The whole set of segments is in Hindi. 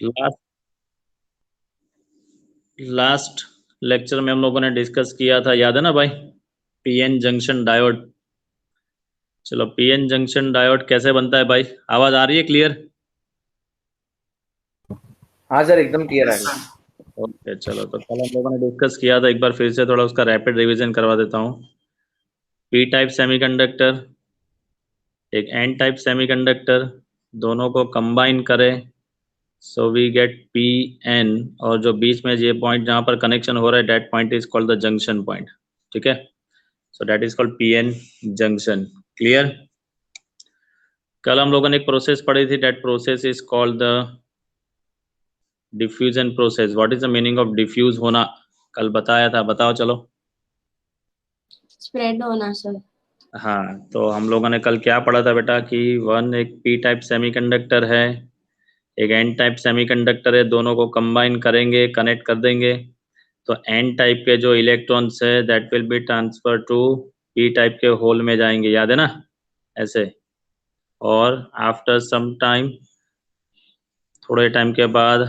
लास्ट लास्ट लेक्चर में हम लोगों ने डिस्कस किया था, याद है ना भाई? PN junction diode. चलो, पीएन जंक्शन डायोड कैसे बनता है भाई? आवाज आ रही है क्लियर? हाँ सर, एकदम क्लियर है। ओके, चलो तो कल हम लोगों ने डिस्कस किया था, एक बार फिर से थोड़ा उसका रैपिड रिवीजन करवा देता हूँ। पी टाइप सेमीकंडक्टर, एक एन टाइप सेमीकंडक्टर, दोनों को कंबाइन करें, so we get P N, और जो बीच में ये पॉइंट जहाँ पर कनेक्शन हो रहा है, that point is called the junction point. ठीक है, so that is called P N junction. Clear? कल हम लोगों ने एक प्रोसेस पढ़ी थी, that process is called the diffusion process. What is the meaning of diffuse होना? कल बताया था, बताओ चलो। स्प्रेड होना सर। हाँ, तो हम लोगों ने कल क्या पढ़ा था बेटा कि एक पी टाइप सेमीकंडक्टर है, एक एन टाइप सेमीकंडक्टर है, दोनों को कंबाइन करेंगे, कनेक्ट कर देंगे, तो एन टाइप के जो इलेक्ट्रॉन्स है that will be transfer to P type के होल में जाएंगे, याद है ना? ऐसे। और आफ्टर सम टाइम, थोड़े टाइम के बाद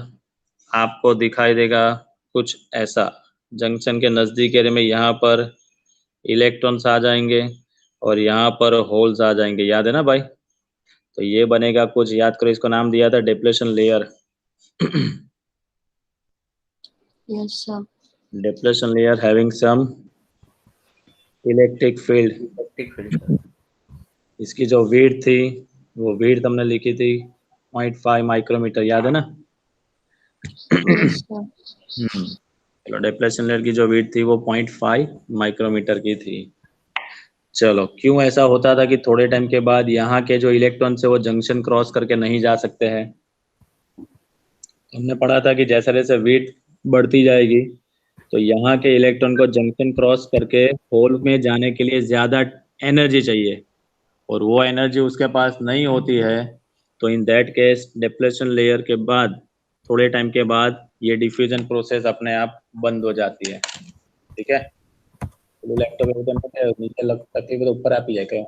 आपको दिखाई देगा कुछ ऐसा, जंक्शन के नज़दीक एरिया में यहाँ पर इलेक्ट्रॉन्स आ जाएंगे और यहाँ पर होल्स आ जाएंगे, याद है ना भाई? तो ये बनेगा कुछ, याद करो, इसको नाम दिया था depletion layer. Yes sir. Depletion layer having some electric field. इसकी जो विड्थ थी, वो विड्थ हमने लिखी थी 0.5 माइक्रोमीटर, याद है ना? Yes sir. चलो, डिप्लेशन लेयर की जो विड्थ थी वो 0.5 माइक्रोमीटर की थी। चलो, क्यों ऐसा होता था कि थोड़े टाइम के बाद यहाँ के जो इलेक्ट्रॉन्स है वो जंक्शन क्रॉस करके नहीं जा सकते हैं? हमने पढ़ा था कि जैसे जैसे विड्थ बढ़ती जाएगी तो यहाँ के इलेक्ट्रॉन को जंक्शन क्रॉस करके होल में जाने के लिए ज़्यादा एनर्जी चाहिए, और वो एनर्जी उसके पास नहीं होती है। तो in that case depletion layer के बाद थोड़े टाइम के बाद ये डिफ्यूजन प्रोसेस अपने आप बंद हो जाती है। ठीक है, लैपटॉप नीचे लग तकलीफ तो ऊपर आप ही है क्या?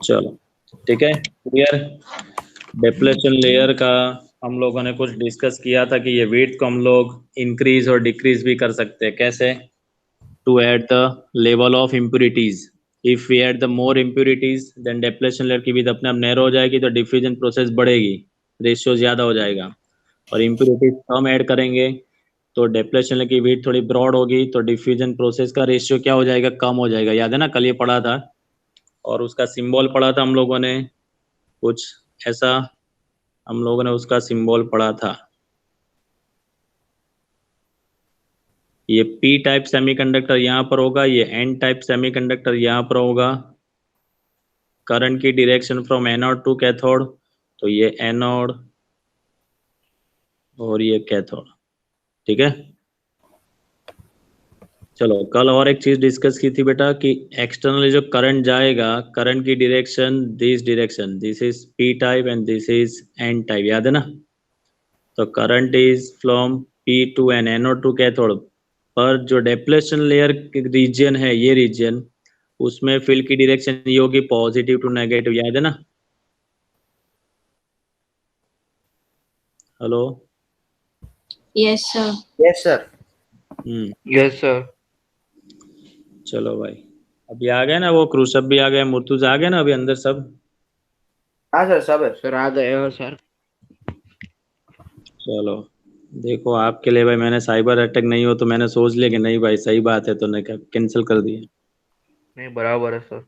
चलो, ठीक है, क्लियर? डिप्लेशन लेयर का हम लोगों ने कुछ डिस्कस किया था कि ये वेट को हम लोग इंक्रीज और डिक्रीज भी कर सकते हैं। कैसे? To add the level of impurities. If we add the more impurities then depletion layer की विड्थ अपने आप नैरो हो जाएगी, तो डिफ्यूजन प्रोसेस बढ़ेगी, रेशियो ज़्यादा हो जाएगा। और इम्प्यूरिटीज कम ऐड करेंगे तो डिप्लेशन लेयर की विड्थ थोड़ी ब्रॉड होगी, तो डिफ्यूजन प्रोसेस का रेशियो क्या हो जाएगा? कम हो जाएगा। याद है ना, कल ये पढ़ा था। और उसका सिंबल पढ़ा था हम लोगों ने कुछ ऐसा, हम लोगों ने उसका सिंबल पढ़ा था। ये पी टाइप सेमीकंडक्टर यहाँ पर होगा, ये एन टाइप सेमीकंडक्टर यहाँ पर होगा। करंट की direction from anode to cathode, तो ये एनोड और ये कैथोड। ठीक है, चलो, कल और एक चीज डिस्कस की थी बेटा कि एक्सटर्नली जो करंट जाएगा, करंट की direction this is P type and this is N type, याद है ना? तो current is from P to N, anode to cathode, पर जो डिप्लेशन लेयर रीजन है, ये रीजन, उसमें फील्ड की डायरेक्शन ये होगी पॉजिटिव टू नेगेटिव, याद है ना? Hello? Yes sir. Yes sir. Yes sir. चलो भाई, अभी आ गए ना वो क्रूसब भी आ गए, मुर्तुज आ गए ना अभी अंदर सब? हाँ सर, सब है सर, आ गए हो सर। चलो, देखो आपके लिए भाई मैंने साइबर अटैक नहीं हो तो मैंने सोच लिया कि नहीं भाई सही बात है, तो ने कैंसिल कर दिया। नहीं, बराबर है सर।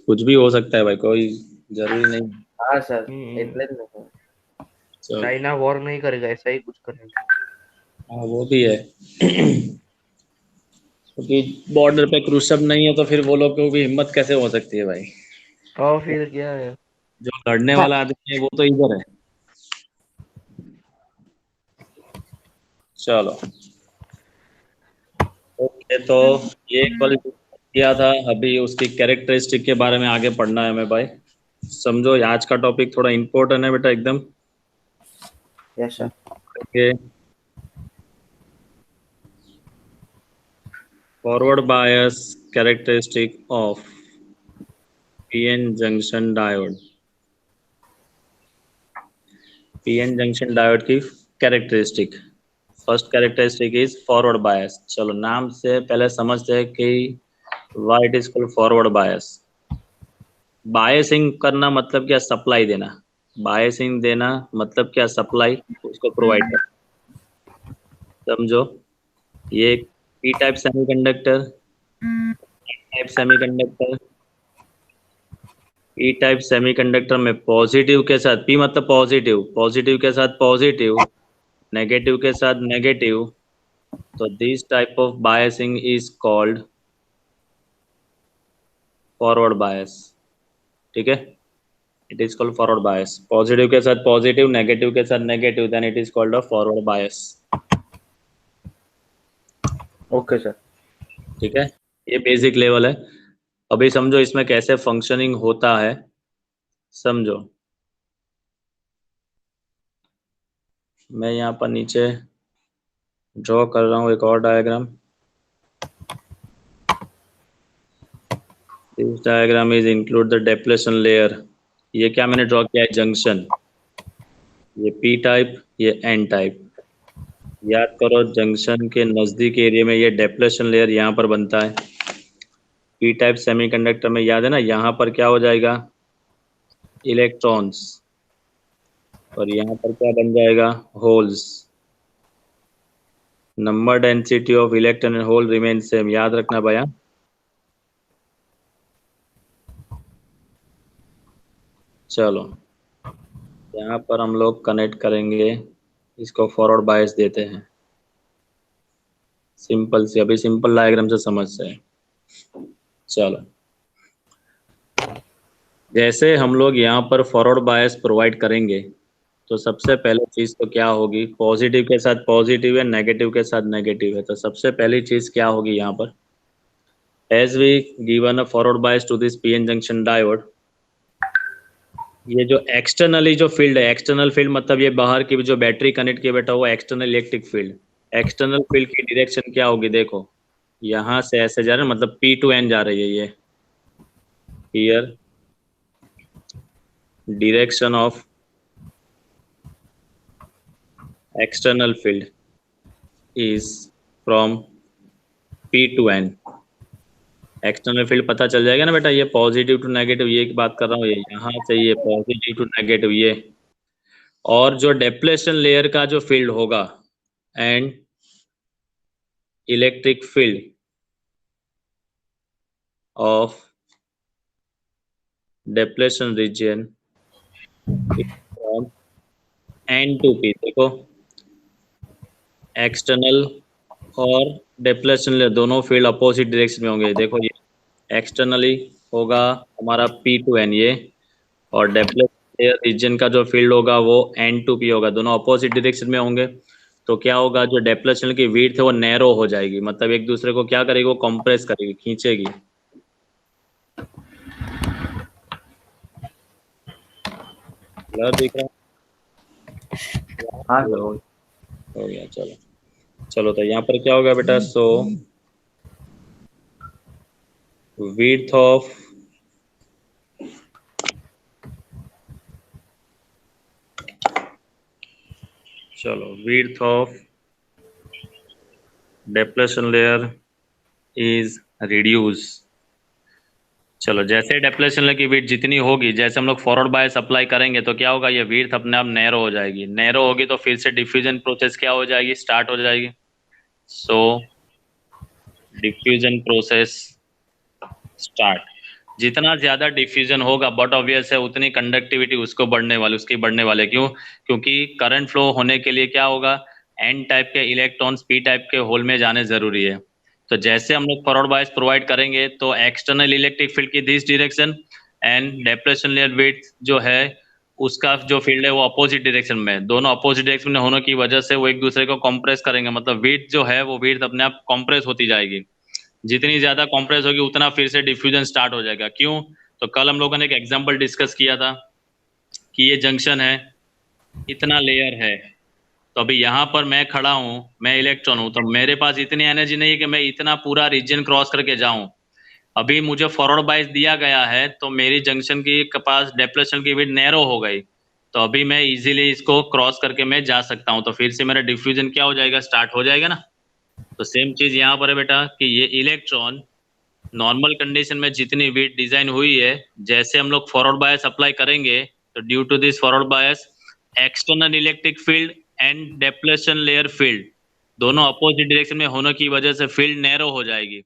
कुछ भी हो सकता है भाई, कोई जरूरी नहीं। हाँ सर, એટલે જ ને સર. चलो, चाइना वॉर नहीं करेगा, ऐसा ही कुछ करेगा। हाँ वो भी है। क्योंकि बॉर्डर पे क्रूसब नहीं है तो फिर वो लोग को भी हिम्मत कैसे हो सकती है भाई? और फिर क्या है? जो लड़ने वाला आदमी है वो तो इधर है। चलो, ओके, तो ये कल किया था, अभी उसकी कैरेक्टरिस्टिक के बारे में आगे पढ़ना है हमें भाई। समझो, आज का टॉपिक थोड़ा इम्पोर्टेंट है बेटा एकदम। Yes sir. Okay, forward bias characteristic of PN junction diode. PN junction diode की characteristic. First characteristic is forward bias. चलो नाम से पहले समझते हैं कि why it is called forward bias. Biasing करना मतलब क्या? सप्लाई देना। बायसिंग देना मतलब क्या? सप्लाई उसको प्रोवाइड करना। समझो, ये P type semiconductor, type semiconductor, P type semiconductor में पॉजिटिव के साथ, पी मतलब पॉजिटिव, पॉजिटिव के साथ पॉजिटिव, नेगेटिव के साथ नेगेटिव, तो this type of biasing is called forward bias. ठीक है, it is called forward bias. Positive के साथ पॉजिटिव, नेगेटिव के साथ negative, then it is called a forward bias. Okay sir. ठीक है, ये बेसिक लेवल है। अभी समझो इसमें कैसे फंक्शनिंग होता है, समझो। मैं यहाँ पर नीचे ड्रॉ कर रहा हूँ एक और diagram. This diagram is include the depletion layer. ये क्या मैंने ड्रॉ किया है? जंक्शन। ये पी टाइप, ये एन टाइप। याद करो, जंक्शन के नजदीक एरिया में ये डेप्लेशन लेयर यहाँ पर बनता है। पी टाइप सेमीकंडक्टर में याद है ना, यहाँ पर क्या हो जाएगा? इलेक्ट्रॉन्स, और यहाँ पर क्या बन जाएगा? Holes. Number density of electron and hole remain same, याद रखना भैया। चलो यहाँ पर हम लोग कनेक्ट करेंगे, इसको फॉरवर्ड बायस देते हैं। सिंपल सी, अभी सिंपल डायग्राम से समझते हैं। चलो, जैसे हम लोग यहाँ पर फॉरवर्ड बायस प्रोवाइड करेंगे, तो सबसे पहले चीज तो क्या होगी? पॉजिटिव के साथ पॉजिटिव है, नेगेटिव के साथ नेगेटिव है, तो सबसे पहली चीज क्या होगी यहाँ पर? As we given a forward bias to this PN junction diode, ये जो एक्सटर्नली जो फील्ड है, एक्सटर्नल फील्ड मतलब ये बाहर की जो बैटरी कनेक्ट किया बैठा हुआ external electric field, external field की डायरेक्शन क्या होगी? देखो यहाँ से ऐसे जा रहा है, मतलब पी टू एन जा रही है। ये here direction of external field is from P to N। External field पता चल जाएगा ना बेटा, ये पॉजिटिव टू नेगेटिव, ये बात कर रहा हूँ, ये यहाँ से ये पॉजिटिव टू नेगेटिव ये। और जो डेप्लेशन लेयर का जो फील्ड होगा and electric field of depletion region from N to P. देखो एक्सटर्नल और डेप्लेशन लेयर दोनों फील्ड अपोजिट डायरेक्शन में होंगे। देखो ये एक्सटर्नली होगा हमारा पी टू एन ये, और डेप्लेशन लेयर रीजन का जो फील्ड होगा वो एन टू पी होगा, दोनों अपोजिट डायरेक्शन में होंगे। तो क्या होगा? जो डेप्लेशन की विड्थ है वो नैरो हो जाएगी, मतलब एक दूसरे को क्या करेगी? वो कंप्रेस करेगी, खींचेगी। दिख रहा हाँ है? सर। हो गया। चलो चलो, तो यहाँ पर क्या होगा बेटा? So width of width of depletion layer is reduced। चलो जैसे डेप्लेशन लेयर की विड्थ जितनी होगी, जैसे हम लोग फॉरवर्ड बायस अप्लाई करेंगे तो क्या होगा? ये विड्थ अपने आप नैरो हो जाएगी। नैरो होगी तो फिर से डिफ्यूजन प्रोसेस क्या हो जाएगी? स्टार्ट हो जाएगी। सो डिफ्यूजन प्रोसेस स्टार्ट। जितना ज्यादा डिफ्यूजन होगा बट ऑब्वियस है उतनी कंडक्टिविटी उसकी बढ़ने वाले। क्यों? क्योंकि करंट फ्लो होने के लिए क्या होगा? एन टाइप के इलेक्ट्रॉन्स पी टाइप के होल में जाने जरूरी है। तो जैसे हम लोग फॉरवर्ड बायस प्रोवाइड करेंगे तो एक्सटर्नल इलेक्ट्रिक फील्ड की this direction and depletion layer width जो है उसका जो फील्ड है वो अपोजिट डायरेक्शन में, दोनों अपोजिट डायरेक्शन में होने की वजह से वो एक दूसरे को कंप्रेस करेंगे, मतलब विड्थ जो है वो विड्थ अपने आप कंप्रेस होती जाएगी। जितनी ज्यादा कंप्रेस होगी उतना फिर से डिफ्यूजन स्टार्ट हो जाएगा। क्यों? तो कल हम लोगों ने एक एग्जांपल डिस्कस किया था कि ये जंक्शन है, इतना लेयर है, तो अभी यहाँ पर मैं खड़ा हूँ, मैं इलेक्ट्रॉन हूँ, तो मेरे पास इतनी एनर्जी नहीं है कि मैं इतना पूरा रीजन क्रॉस करके जाऊं। अभी मुझे फॉरवर्ड बायस दिया गया है तो मेरी जंक्शन की पास डेप्लेशन की विड्थ नैरो हो गई, तो अभी मैं इजीली इसको क्रॉस करके मैं जा सकता हूँ, तो फिर से मेरा डिफ्यूजन क्या हो जाएगा, स्टार्ट हो जाएगा ना। तो सेम चीज यहाँ पर है बेटा कि ये इलेक्ट्रॉन नॉर्मल कंडीशन में जितनी विड्थ डिजाइन हुई है, जैसे हम लोग फॉरवर्ड बायस अप्लाई करेंगे तो due to this forward bias external electric field and depletion layer field दोनों अपोजिट डायरेक्शन में होने की वजह से फील्ड नैरो हो जाएगी।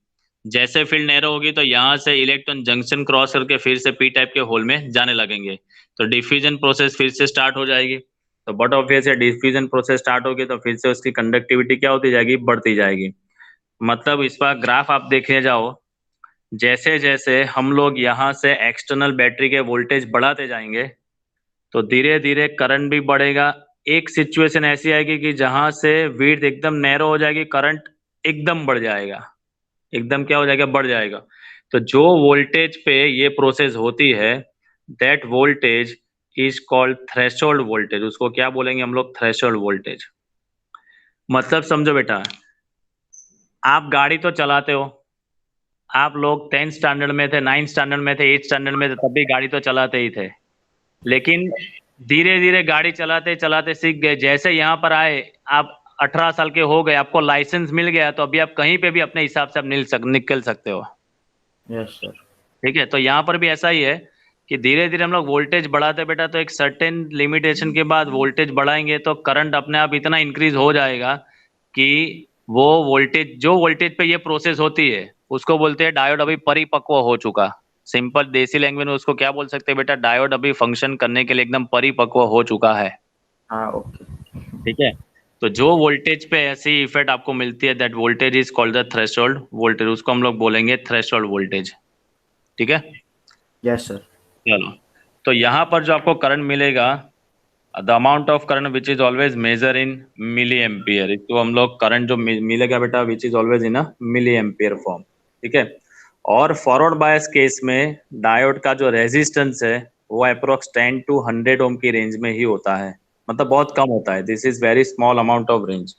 जैसे फील्ड नैरो होगी तो यहाँ से इलेक्ट्रॉन जंक्शन क्रॉस करके फिर से पी टाइप के होल में जाने लगेंगे, तो डिफ्यूजन प्रोसेस फिर से स्टार्ट हो जाएगी। तो बट ऑब्वियस है डिफ्यूजन प्रोसेस स्टार्ट होगी तो फिर से उसकी कंडक्टिविटी क्या होती जाएगी, बढ़ती जाएगी। मतलब इस पर ग्राफ आप देखे जाओ, जैसे जैसे हम लोग यहाँ से एक्सटर्नल बैटरी के वोल्टेज बढ़ाते जाएंगे तो धीरे धीरे करंट भी बढ़ेगा। एक सिचुएशन ऐसी आएगी कि जहां से विड्थ एकदम नैरो हो जाएगी, करंट एकदम बढ़ जाएगा, एकदम क्या हो जाएगा, बढ़ जाएगा। तो जो वोल्टेज पे ये प्रोसेस होती है that voltage is called threshold voltage. उसको क्या बोलेंगे हम लोग, थ्रेशोल्ड वोल्टेज। मतलब समझो बेटा, आप गाड़ी तो चलाते हो, आप लोग 10th स्टैंडर्ड में थे, 9th स्टैंडर्ड में थे, 8th स्टैंडर्ड में थे, तब भी गाड़ी तो चलाते ही थे। लेकिन धीरे धीरे गाड़ी चलाते चलाते सीख गए, जैसे यहाँ पर आए आप 18 साल के हो गए, आपको लाइसेंस मिल गया, तो अभी आप कहीं पे भी अपने हिसाब से आप निकल सकते हो। Yes sir. ठीक है, तो यहाँ पर भी ऐसा ही है कि धीरे धीरे हम लोग वोल्टेज बढ़ाते बेटा, तो एक सर्टेन लिमिटेशन के बाद वोल्टेज बढ़ाएंगे तो करंट अपने आप इतना इंक्रीज हो जाएगा कि वो वोल्टेज, जो वोल्टेज पे ये प्रोसेस होती है उसको बोलते हैं डायोड अभी परिपक्व हो चुका। सिंपल देसी लैंग्वेज में उसको क्या बोल सकते हैं बेटा, डायोड अभी फंक्शन करने के लिए एकदम परिपक्व हो चुका है। हाँ ओके। ठीक है, तो जो वोल्टेज पे ऐसी इफेक्ट आपको मिलती है that voltage is called the threshold voltage, उसको हम लोग बोलेंगे थ्रेशोल्ड वोल्टेज। ठीक है, यस सर। चलो। तो यहाँ पर जो आपको करंट मिलेगा, the amount of current which is always measure in milli ampere, इसको हम लोग करंट जो मिलेगा बेटा which is always in a milli ampere form. ठीक है, और फॉरवर्ड बायस केस में डायोड का जो रेजिस्टेंस है वो अप्रोक्स 10 to 100 ओम की रेंज में ही होता है, मतलब बहुत कम होता है, this is very small amount of range.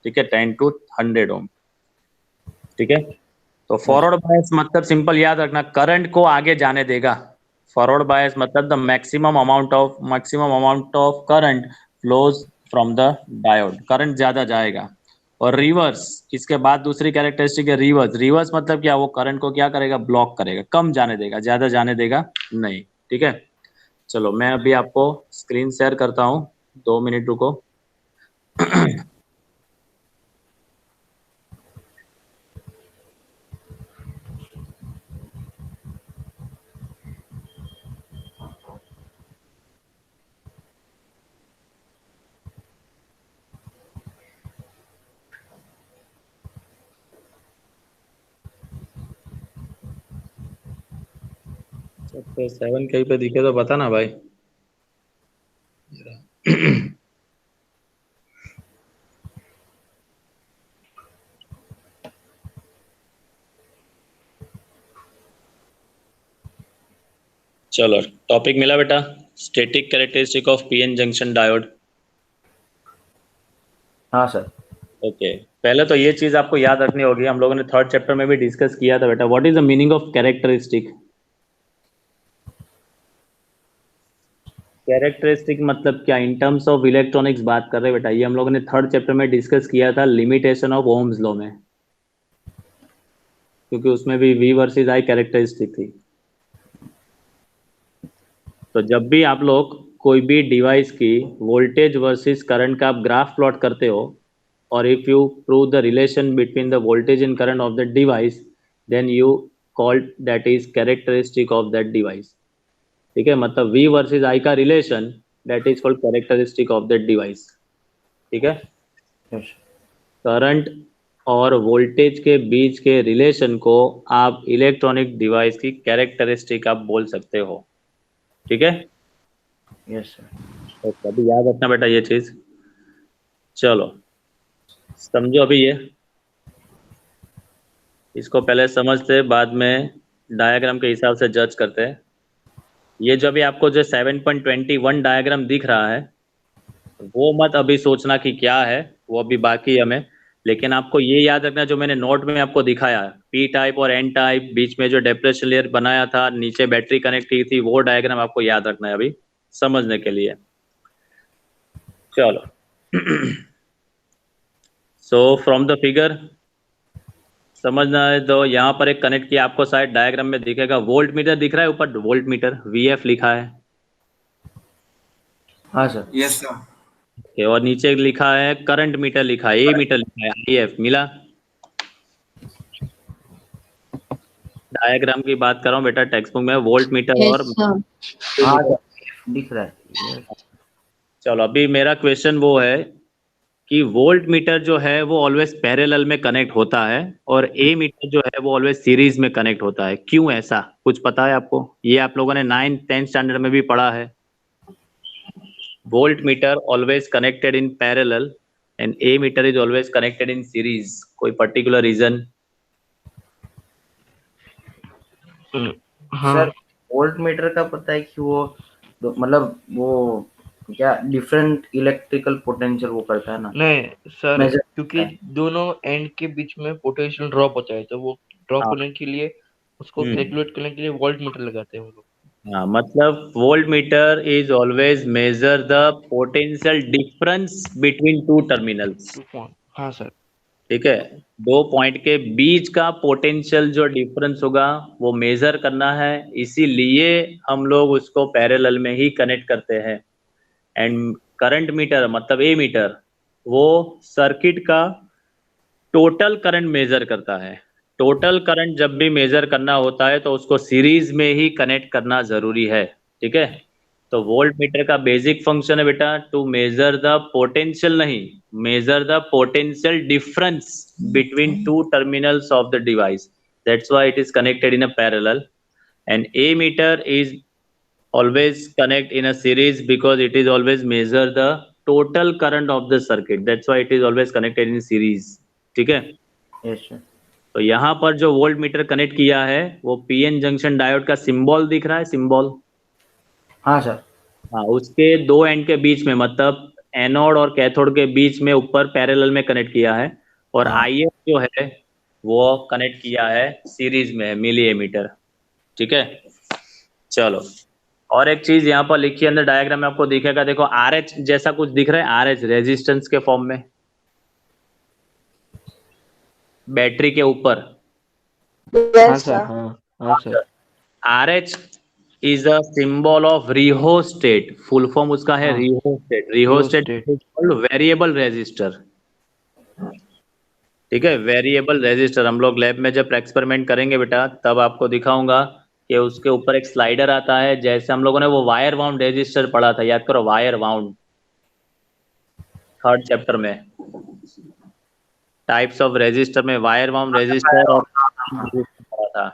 ठीक है, 10 to 100 ओम। ठीक है, तो फॉरवर्ड बायस मतलब सिंपल याद रखना, करंट को आगे जाने देगा। फॉरवर्ड बायस मतलब the maximum amount of current flows from the diode, current ज्यादा जाएगा। और रिवर्स, इसके बाद दूसरी कैरेक्टरिस्टिक है रिवर्स। रिवर्स मतलब क्या, वो करंट को क्या करेगा, ब्लॉक करेगा, कम जाने देगा, ज्यादा जाने देगा नहीं। ठीक है, चलो मैं अभी आपको स्क्रीन शेयर करता हूँ, 2 मिनट रुको। चैप्टर 7 कहीं पे दिखे तो बता ना भाई। चलो, टॉपिक मिला बेटा, static characteristic of PN junction diode. हाँ सर। ओके, पहले तो ये चीज आपको याद रखनी होगी, हम लोगों ने 3rd चैप्टर में भी डिस्कस किया था बेटा, what is the meaning of characteristic. Characteristic मतलब क्या, इन टर्म्स ऑफ इलेक्ट्रॉनिक्स बात कर रहे हैं बेटा, ये हम लोगों ने 3rd चैप्टर में डिस्कस किया था, लिमिटेशन ऑफ ओम्स लॉ में, क्योंकि उसमें भी वी वर्सेस आई कैरेक्टरिस्टिक थी। तो जब भी आप लोग कोई भी डिवाइस की वोल्टेज वर्सेस करंट का आप ग्राफ प्लॉट करते हो, और if you prove the relation between the voltage and current of the device, then you called that is characteristic of that device. ठीक है, मतलब V वर्सेस I का relation that is called characteristic of that device. ठीक है, यस। करंट और वोल्टेज के बीच के रिलेशन को आप इलेक्ट्रॉनिक डिवाइस की कैरेक्टरिस्टिक आप बोल सकते हो। ठीक है, यस सर। तो अभी याद रखना बेटा ये चीज। चलो समझो अभी ये, इसको पहले समझते बाद में डायग्राम के हिसाब से जज करते हैं। ये जो अभी आपको जो 7.21 डायग्राम दिख रहा है वो मत अभी सोचना कि क्या है, वो अभी बाकी है हमें। लेकिन आपको ये याद रखना जो मैंने नोट में आपको दिखाया, पी टाइप और एन टाइप, बीच में जो डेप्रेशन लेयर बनाया था, नीचे बैटरी कनेक्ट की थी, वो डायग्राम आपको याद रखना है अभी समझने के लिए। चलो सो फ्रॉम द फिगर समझना है तो यहाँ पर एक कनेक्ट किया, आपको शायद डायग्राम में दिखेगा, वोल्ट मीटर दिख रहा है ऊपर, वोल्ट मीटर VF लिखा है। हाँ सर। Yes sir. Okay, और नीचे लिखा है करंट मीटर, लिखा है A मीटर, लिखा है IF, मिला? डायग्राम की बात कर रहा हूँ बेटा, टेक्स्ट बुक में वोल्ट मीटर Yes, और sir. हाँ सर, दिख रहा है। Yes. चलो अभी मेरा क्वेश्चन वो है कि वोल्ट मीटर जो है वो ऑलवेज पैरेलल में कनेक्ट होता है और ए मीटर जो है वो ऑलवेज सीरीज में कनेक्ट होता है, क्यों ऐसा कुछ पता है आपको? ये आप लोगों ने 9th-10th स्टैंडर्ड में भी पढ़ा है। Voltmeter always connected in parallel and ammeter is always connected in series, कोई particular reason? Sir voltmeter का पता है कि वो मतलब वो क्या डिफरेंट इलेक्ट्रिकल पोटेंशियल वो करता है ना। नहीं सर, Measure क्योंकि करता है। दोनों एंड के बीच में पोटेंशियल ड्रॉप होता है, तो वो ड्रॉप हाँ। करने के लिए उसको कैलकुलेट करने के लिए वोल्ट मीटर लगाते हैं वो लोग। हाँ, मतलब volt meter is always major the potential difference between two terminals. हाँ सर। ठीक है, दो पॉइंट के बीच का पोटेंशियल जो डिफरेंस होगा वो मेजर करना है, इसीलिए हम लोग उसको पैरेलल में ही कनेक्ट करते हैं। एंड करंट मीटर मतलब ए मीटर वो सर्किट का टोटल करंट मेजर करता है। टोटल करंट जब भी मेजर करना होता है तो उसको सीरीज में ही कनेक्ट करना जरूरी है। ठीक है, तो वोल्ट मीटर का बेसिक फंक्शन है बेटा टू मेजर द पोटेंशियल, नहीं, measure the potential difference between two terminals of the device, that's why it is connected in a parallel. And ammeter is always connect in a series because it is always measure the total current of the circuit, that's why it is always connected in series। ठीक है, Yes, sir. तो यहाँ पर जो वोल्ट मीटर कनेक्ट किया है वो पीएन जंक्शन डायोड का सिंबल दिख रहा है, सिंबल। हाँ सर। हाँ, उसके दो एंड के बीच में मतलब एनोड और कैथोड के बीच में ऊपर पैरेलल में कनेक्ट किया है, और हाँ। IF जो है वो कनेक्ट किया है सीरीज में है, मिली एमीटर। ठीक है, चलो और एक चीज यहाँ पर लिखी है अंदर डायग्राम में, आपको दिखेगा, देखो RH जैसा कुछ दिख रहा है, RH रेजिस्टेंस के फॉर्म में बैटरी के ऊपर। हाँ सर। हाँ सर। RH is a symbol of rheostat, full form उसका है हाँ। Rheostat. Rheostat Rheostat। Is called variable resistor. ठीक है, वेरिएबल रेजिस्टर हम लोग लैब में जब एक्सपेरिमेंट करेंगे बेटा तब आपको दिखाऊंगा कि उसके ऊपर एक स्लाइडर आता है, जैसे हम लोगों ने वो वायर वाउंड रेजिस्टर पढ़ा था, याद करो, वायर वाउंड 3rd चैप्टर में, टाइप्स ऑफ रेजिस्टर में वायर वाउंड रेजिस्टर और पढ़ा था।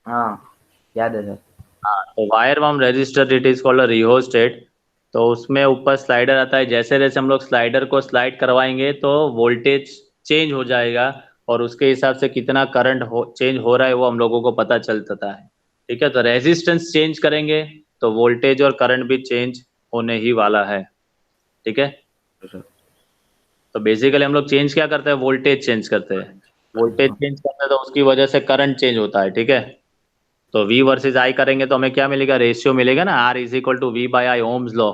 हाँ याद है सर। हाँ, तो wire wound resistor it is called rheostat. तो उसमें ऊपर स्लाइडर आता है, जैसे जैसे हम लोग स्लाइडर को स्लाइड करवाएंगे तो वोल्टेज चेंज हो जाएगा और उसके हिसाब से कितना करंट चेंज हो रहा है वो हम लोगों को पता चलता है। ठीक है, तो रेजिस्टेंस चेंज करेंगे तो वोल्टेज और करंट भी चेंज होने ही वाला है। ठीक है, तो बेसिकली हम लोग चेंज क्या करते हैं, वोल्टेज चेंज करते हैं। वोल्टेज चेंज करते हैं तो उसकी वजह से करंट चेंज होता है। ठीक है, तो V वर्सेस I करेंगे तो हमें क्या मिलेगा, रेशियो मिलेगा ना, R is equal to V/I, Ohm's law.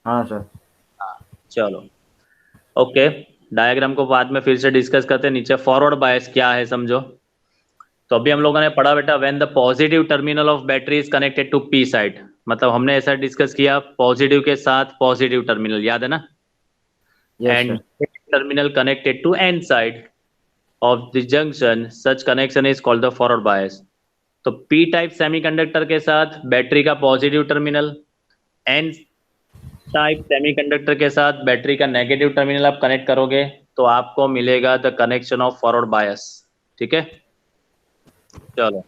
हाँ सर। चलो ओके, डायग्राम को बाद में फिर से डिस्कस करते हैं। नीचे फॉरवर्ड बायस क्या है समझो। तो अभी हम लोगों ने पढ़ा बेटा when the positive terminal of battery is connected to P side, मतलब हमने ऐसा डिस्कस किया पॉजिटिव के साथ पॉजिटिव टर्मिनल, याद है ना, Yes, and sir. Terminal connected to N side of the junction, such connection is called the forward bias. तो P टाइप सेमीकंडक्टर के साथ बैटरी का positive terminal, N type semiconductor के साथ बैटरी का नेगेटिव टर्मिनल आप कनेक्ट करोगे तो आपको मिलेगा the connection of forward bias. ठीक है, चलो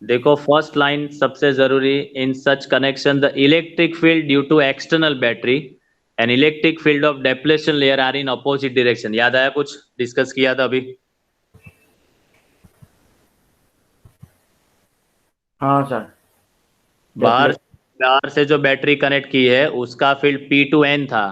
देखो फर्स्ट लाइन सबसे जरूरी, in such connection the electric field due to external battery and electric field of depletion layer are in opposite direction. याद आया, कुछ डिस्कस किया था अभी? हाँ सर। बाहर से जो बैटरी कनेक्ट की है उसका फील्ड P2N था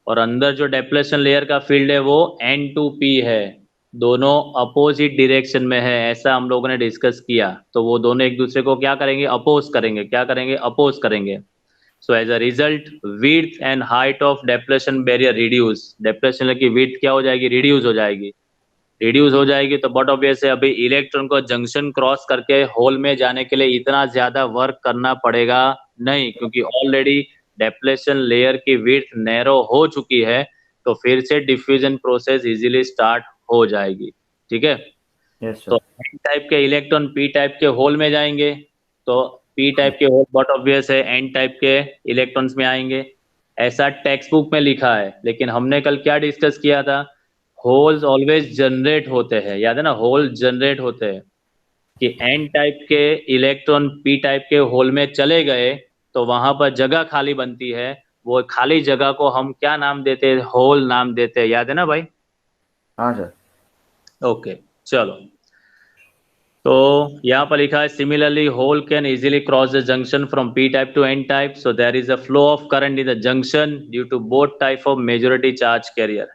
और अंदर जो डेप्लेशन लेयर का फील्ड है वो N2P है, दोनों अपोजिट डायरेक्शन में है, ऐसा हम लोगों ने डिस्कस किया। तो वो दोनों एक दूसरे को क्या करेंगे, अपोज करेंगे। क्या करेंगे, अपोज करेंगे। So as a result, width and height of depletion barrier reduce. Depletion की width क्या हो जाएगी? Reduce हो जाएगी. रिड्यूस हो जाएगी तो बट ऑब्वियस है अभी इलेक्ट्रॉन को जंक्शन क्रॉस करके होल में जाने के लिए इतना ज्यादा वर्क करना पड़ेगा नहीं, क्योंकि ऑलरेडी डेप्लेशन लेयर की विड्थ नैरो हो चुकी है, तो फिर से डिफ्यूजन प्रोसेस इजीली स्टार्ट हो जाएगी. ठीक है. यस तो सर. एन टाइप के इलेक्ट्रॉन पी टाइप के होल में जाएंगे, तो पी टाइप के होल बट ऑब्वियस है एन टाइप के इलेक्ट्रॉन्स में आएंगे. ऐसा टेक्स्ट बुक में लिखा है, लेकिन हमने कल क्या डिस्कस किया था? होल्स ऑलवेज जनरेट होते हैं, याद है ना? होल जनरेट होते हैं कि एन टाइप के इलेक्ट्रॉन पी टाइप के होल में चले गए तो वहां पर जगह खाली बनती है. वो खाली जगह को हम क्या नाम देते हैं? होल नाम देते हैं. याद है ना भाई? हाँ सर. ओके, चलो. तो यहाँ पर लिखा है similarly hole can easily cross the junction from P type to N type, so there is a flow of current in the junction due to both type of majority charge carrier.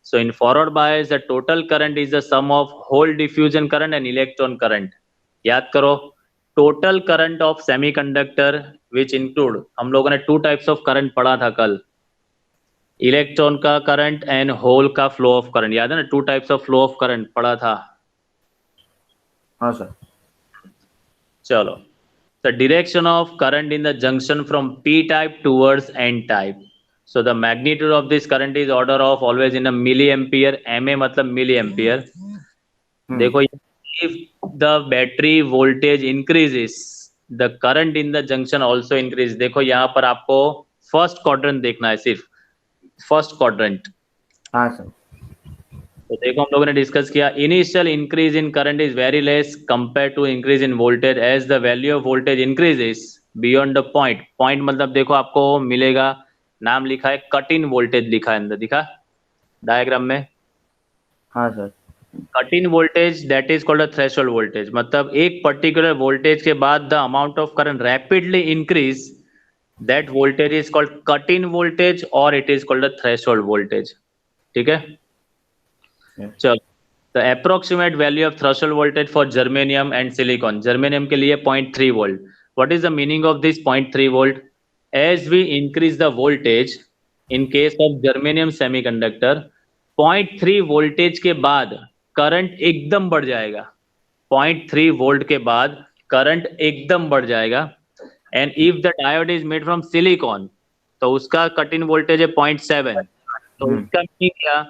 So in forward bias, the total current is the sum of hole diffusion current and electron current. याद करो, total current of semiconductor which include, हम लोगों ने two types of current पढ़ा था कल, इलेक्ट्रॉन का करंट एंड होल का फ्लो ऑफ करंट. याद है ना? To types of flow of current पढ़ा था. हाँ सर. चलो. The direction of current in the junction from p type towards n type. So the magnitude of this current is order of always in a milliampere. ma मतलब milliampere. देखो, if the battery voltage increases, the current in the junction also increase. देखो यहाँ पर आपको फर्स्ट क्वाड्रेंट देखना है, सिर्फ फर्स्ट क्वाड्रेंट. हाँ सर. तो देखो हम लोगों ने डिस्कस किया, initial increase in current is very less compare to increase in voltage. As the value of voltage increases beyond the point. Point मतलब देखो आपको मिलेगा, नाम लिखा है कट इन वोल्टेज, लिखा है अंदर, दिखा डायग्राम में. हाँ sir. Cut in voltage that is called a threshold voltage. मतलब एक पर्टिकुलर वोल्टेज के बाद the amount of current rapidly increase, that voltage is called cut in voltage और it is called a threshold voltage. ठीक है. चलो. The approximate value of threshold voltage for germanium and silicon. Germanium के लिए 0.3 volt. What is the meaning of this 0.3 volt? As we increase the voltage, in case of germanium semiconductor, 0.3 voltage के बाद करंट एकदम बढ़ जाएगा. 0.3 वोल्ट के बाद करंट एकदम बढ़ जाएगा. And if the diode is made from silicon, तो उसका कट इन वोल्टेज है 0.7. तो इसका मीनिंग क्या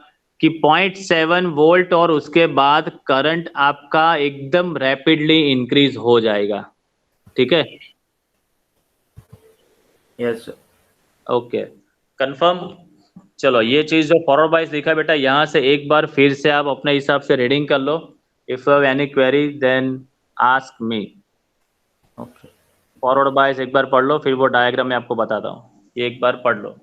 कि 0.7 वोल्ट और उसके बाद करंट आपका एकदम रैपिडली इंक्रीज हो जाएगा. ठीक है. Yes sir. Okay, confirm. चलो, ये चीज जो फॉरवर्ड बायस लिखा है बेटा, यहाँ से एक बार फिर से आप अपने हिसाब से रीडिंग कर लो. If you have any query then ask me. Okay. Forward bias एक बार पढ़ लो, फिर वो डायग्राम में आपको बताता हूँ. ये एक बार पढ़ लो.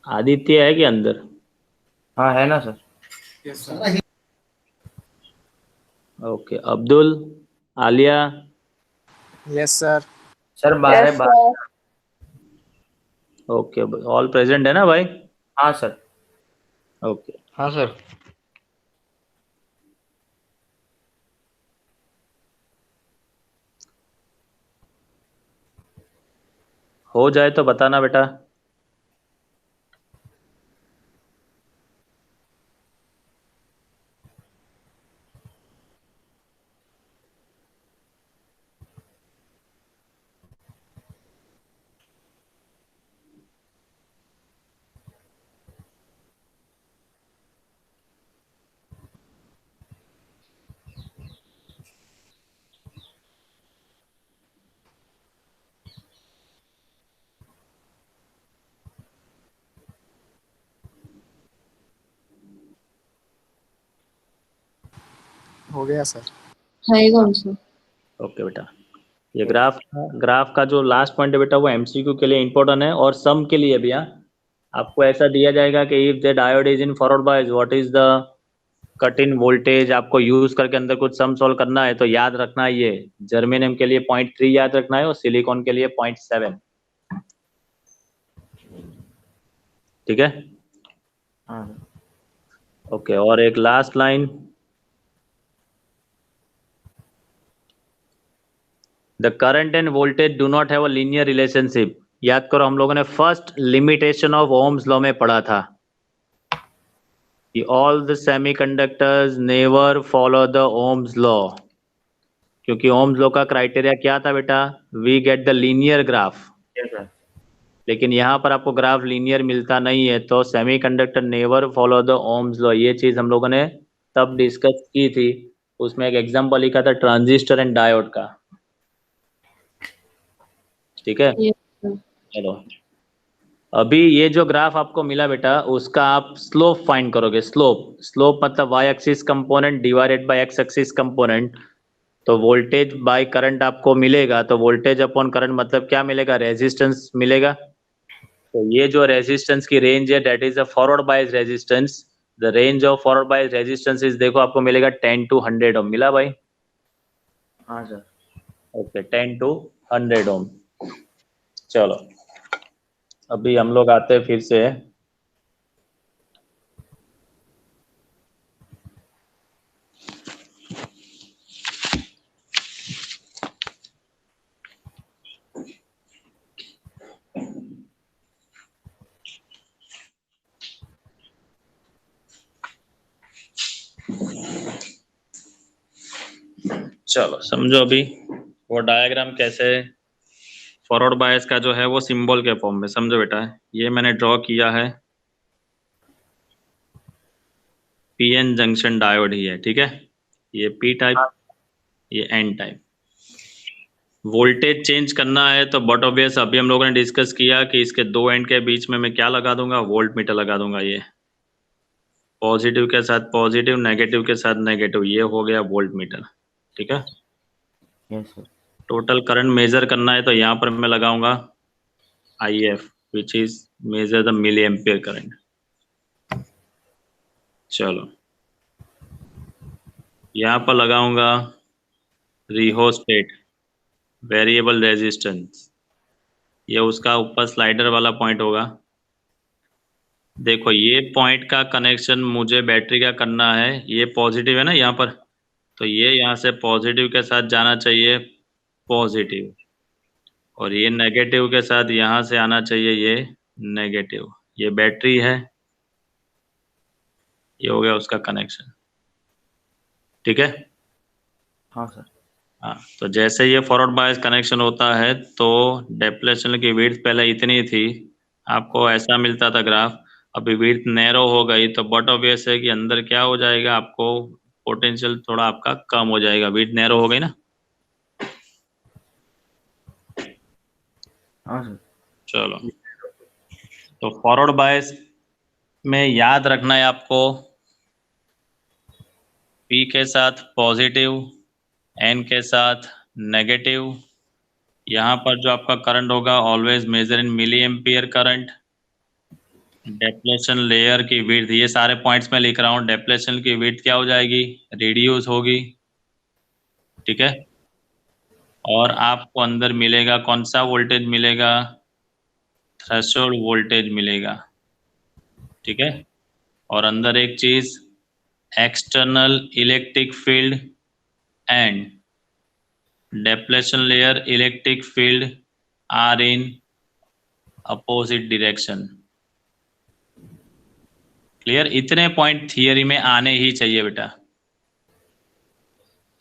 आदित्य है कि अंदर? हाँ है ना sir. Okay. Abdul, Alia. Yes sir. Sir बाहर है, बाहर. ओके, ऑल प्रेजेंट है ना भाई? हाँ सर. ओके. हाँ सर. हो जाए तो बताना बेटा. हो गया सर। रहेगा also. ओके बेटा, ये ग्राफ का जो लास्ट पॉइंट है बेटा वो एमसीक्यू के लिए इंपॉर्टेंट है और सम के लिए भी। हाँ, आपको ऐसा दिया जाएगा कि if the diode is in forward bias what is the cut in voltage, आपको यूज करके अंदर कुछ सम सॉल्व करना है तो याद रखना है, ये जर्मेनियम के लिए 0.3 याद रखना है और सिलिकॉन के लिए 0.7। ठीक है, हाँ ओके। और एक last line, the current and voltage do not have a linear relationship. याद करो, हम लोगों ने first limitation of Ohm's law में पढ़ा था कि all the semiconductors never follow the Ohm's law, क्योंकि ओम्स लॉ का क्राइटेरिया क्या था बेटा, we get the linear graph. Sir. लेकिन यहाँ पर आपको ग्राफ लीनियर मिलता नहीं है, तो semiconductor never follow the Ohm's law, ये चीज हम लोगों ने तब डिस्कस की थी। उसमें एक एग्जांपल लिखा था ट्रांजिस्टर एंड डायोड का। ठीक है, Yes, sir. चलो अभी ये जो ग्राफ आपको मिला बेटा उसका आप स्लोप फाइंड करोगे। स्लोप मतलब Y axis component divided by X axis component. तो वोल्टेज बाय करंट आपको मिलेगा, तो वोल्टेज अपॉन करंट मतलब क्या मिलेगा, रेजिस्टेंस मिलेगा। तो ये जो रेजिस्टेंस की रेंज है that is a forward bias resistance. The range of forward bias resistance is, देखो आपको मिलेगा 10 to 100 ओम। मिला भाई? हाँ सर। ओके, 10 to 100 ओम। चलो अभी हम लोग आते हैं फिर से, चलो समझो अभी वो डायग्राम कैसे है। फॉरवर्ड बायस का जो है वो सिंबल के फॉर्म में समझो बेटा। ये मैंने ड्रॉ किया है, पीएन जंक्शन डायोड ही है। ठीक है, ये पी टाइप, ये एन टाइप। वोल्टेज चेंज करना है तो बट ऑब्वियस अभी हम लोगों ने डिस्कस किया कि इसके दो एंड के बीच में मैं क्या लगा दूंगा, वोल्ट मीटर लगा दूंगा। ये पॉजिटिव के साथ पॉजिटिव, नेगेटिव के साथ नेगेटिव, ये हो गया वोल्ट मीटर। ठीक है, yes sir. Total current measure करना है तो यहाँ पर मैं लगाऊंगा IF which is measure the milli ampere current. चलो यहाँ पर लगाऊंगा रिहोस्टेट वेरिएबल रेजिस्टेंस, ये उसका ऊपर स्लाइडर वाला पॉइंट होगा। देखो ये पॉइंट का कनेक्शन मुझे बैटरी का करना है, ये पॉजिटिव है ना यहाँ पर, तो ये यहाँ से पॉजिटिव के साथ जाना चाहिए पॉजिटिव, और ये नेगेटिव के साथ यहाँ से आना चाहिए ये नेगेटिव। ये बैटरी है, ये हो गया उसका कनेक्शन। ठीक है, हाँ सर। हाँ। तो जैसे ये फॉरवर्ड बायस कनेक्शन होता है तो डेप्लेशन की विड्थ पहले इतनी थी, आपको ऐसा मिलता था ग्राफ। अभी विड्थ नैरो हो गई तो बट ऑब्वियस है कि अंदर क्या हो जाएगा, आपको पोटेंशियल थोड़ा आपका कम हो जाएगा, विड्थ नैरो हो गई ना। हाँ सर। चलो तो फॉरवर्ड बायस में याद रखना है आपको, P के साथ पॉजिटिव, N के साथ नेगेटिव। यहाँ पर जो आपका करंट होगा always measure in milli ampere current. Depletion layer की विड्थ, ये सारे पॉइंट्स में लिख रहा हूँ, डेप्लेशन की विड्थ क्या हो जाएगी, रिड्यूस होगी। ठीक है, और आपको अंदर मिलेगा कौन सा वोल्टेज मिलेगा, थ्रेशोल्ड वोल्टेज मिलेगा। ठीक है, और अंदर एक चीज external electric field and depletion layer electric field are in opposite direction. Clear? इतने पॉइंट थियरी में आने ही चाहिए बेटा।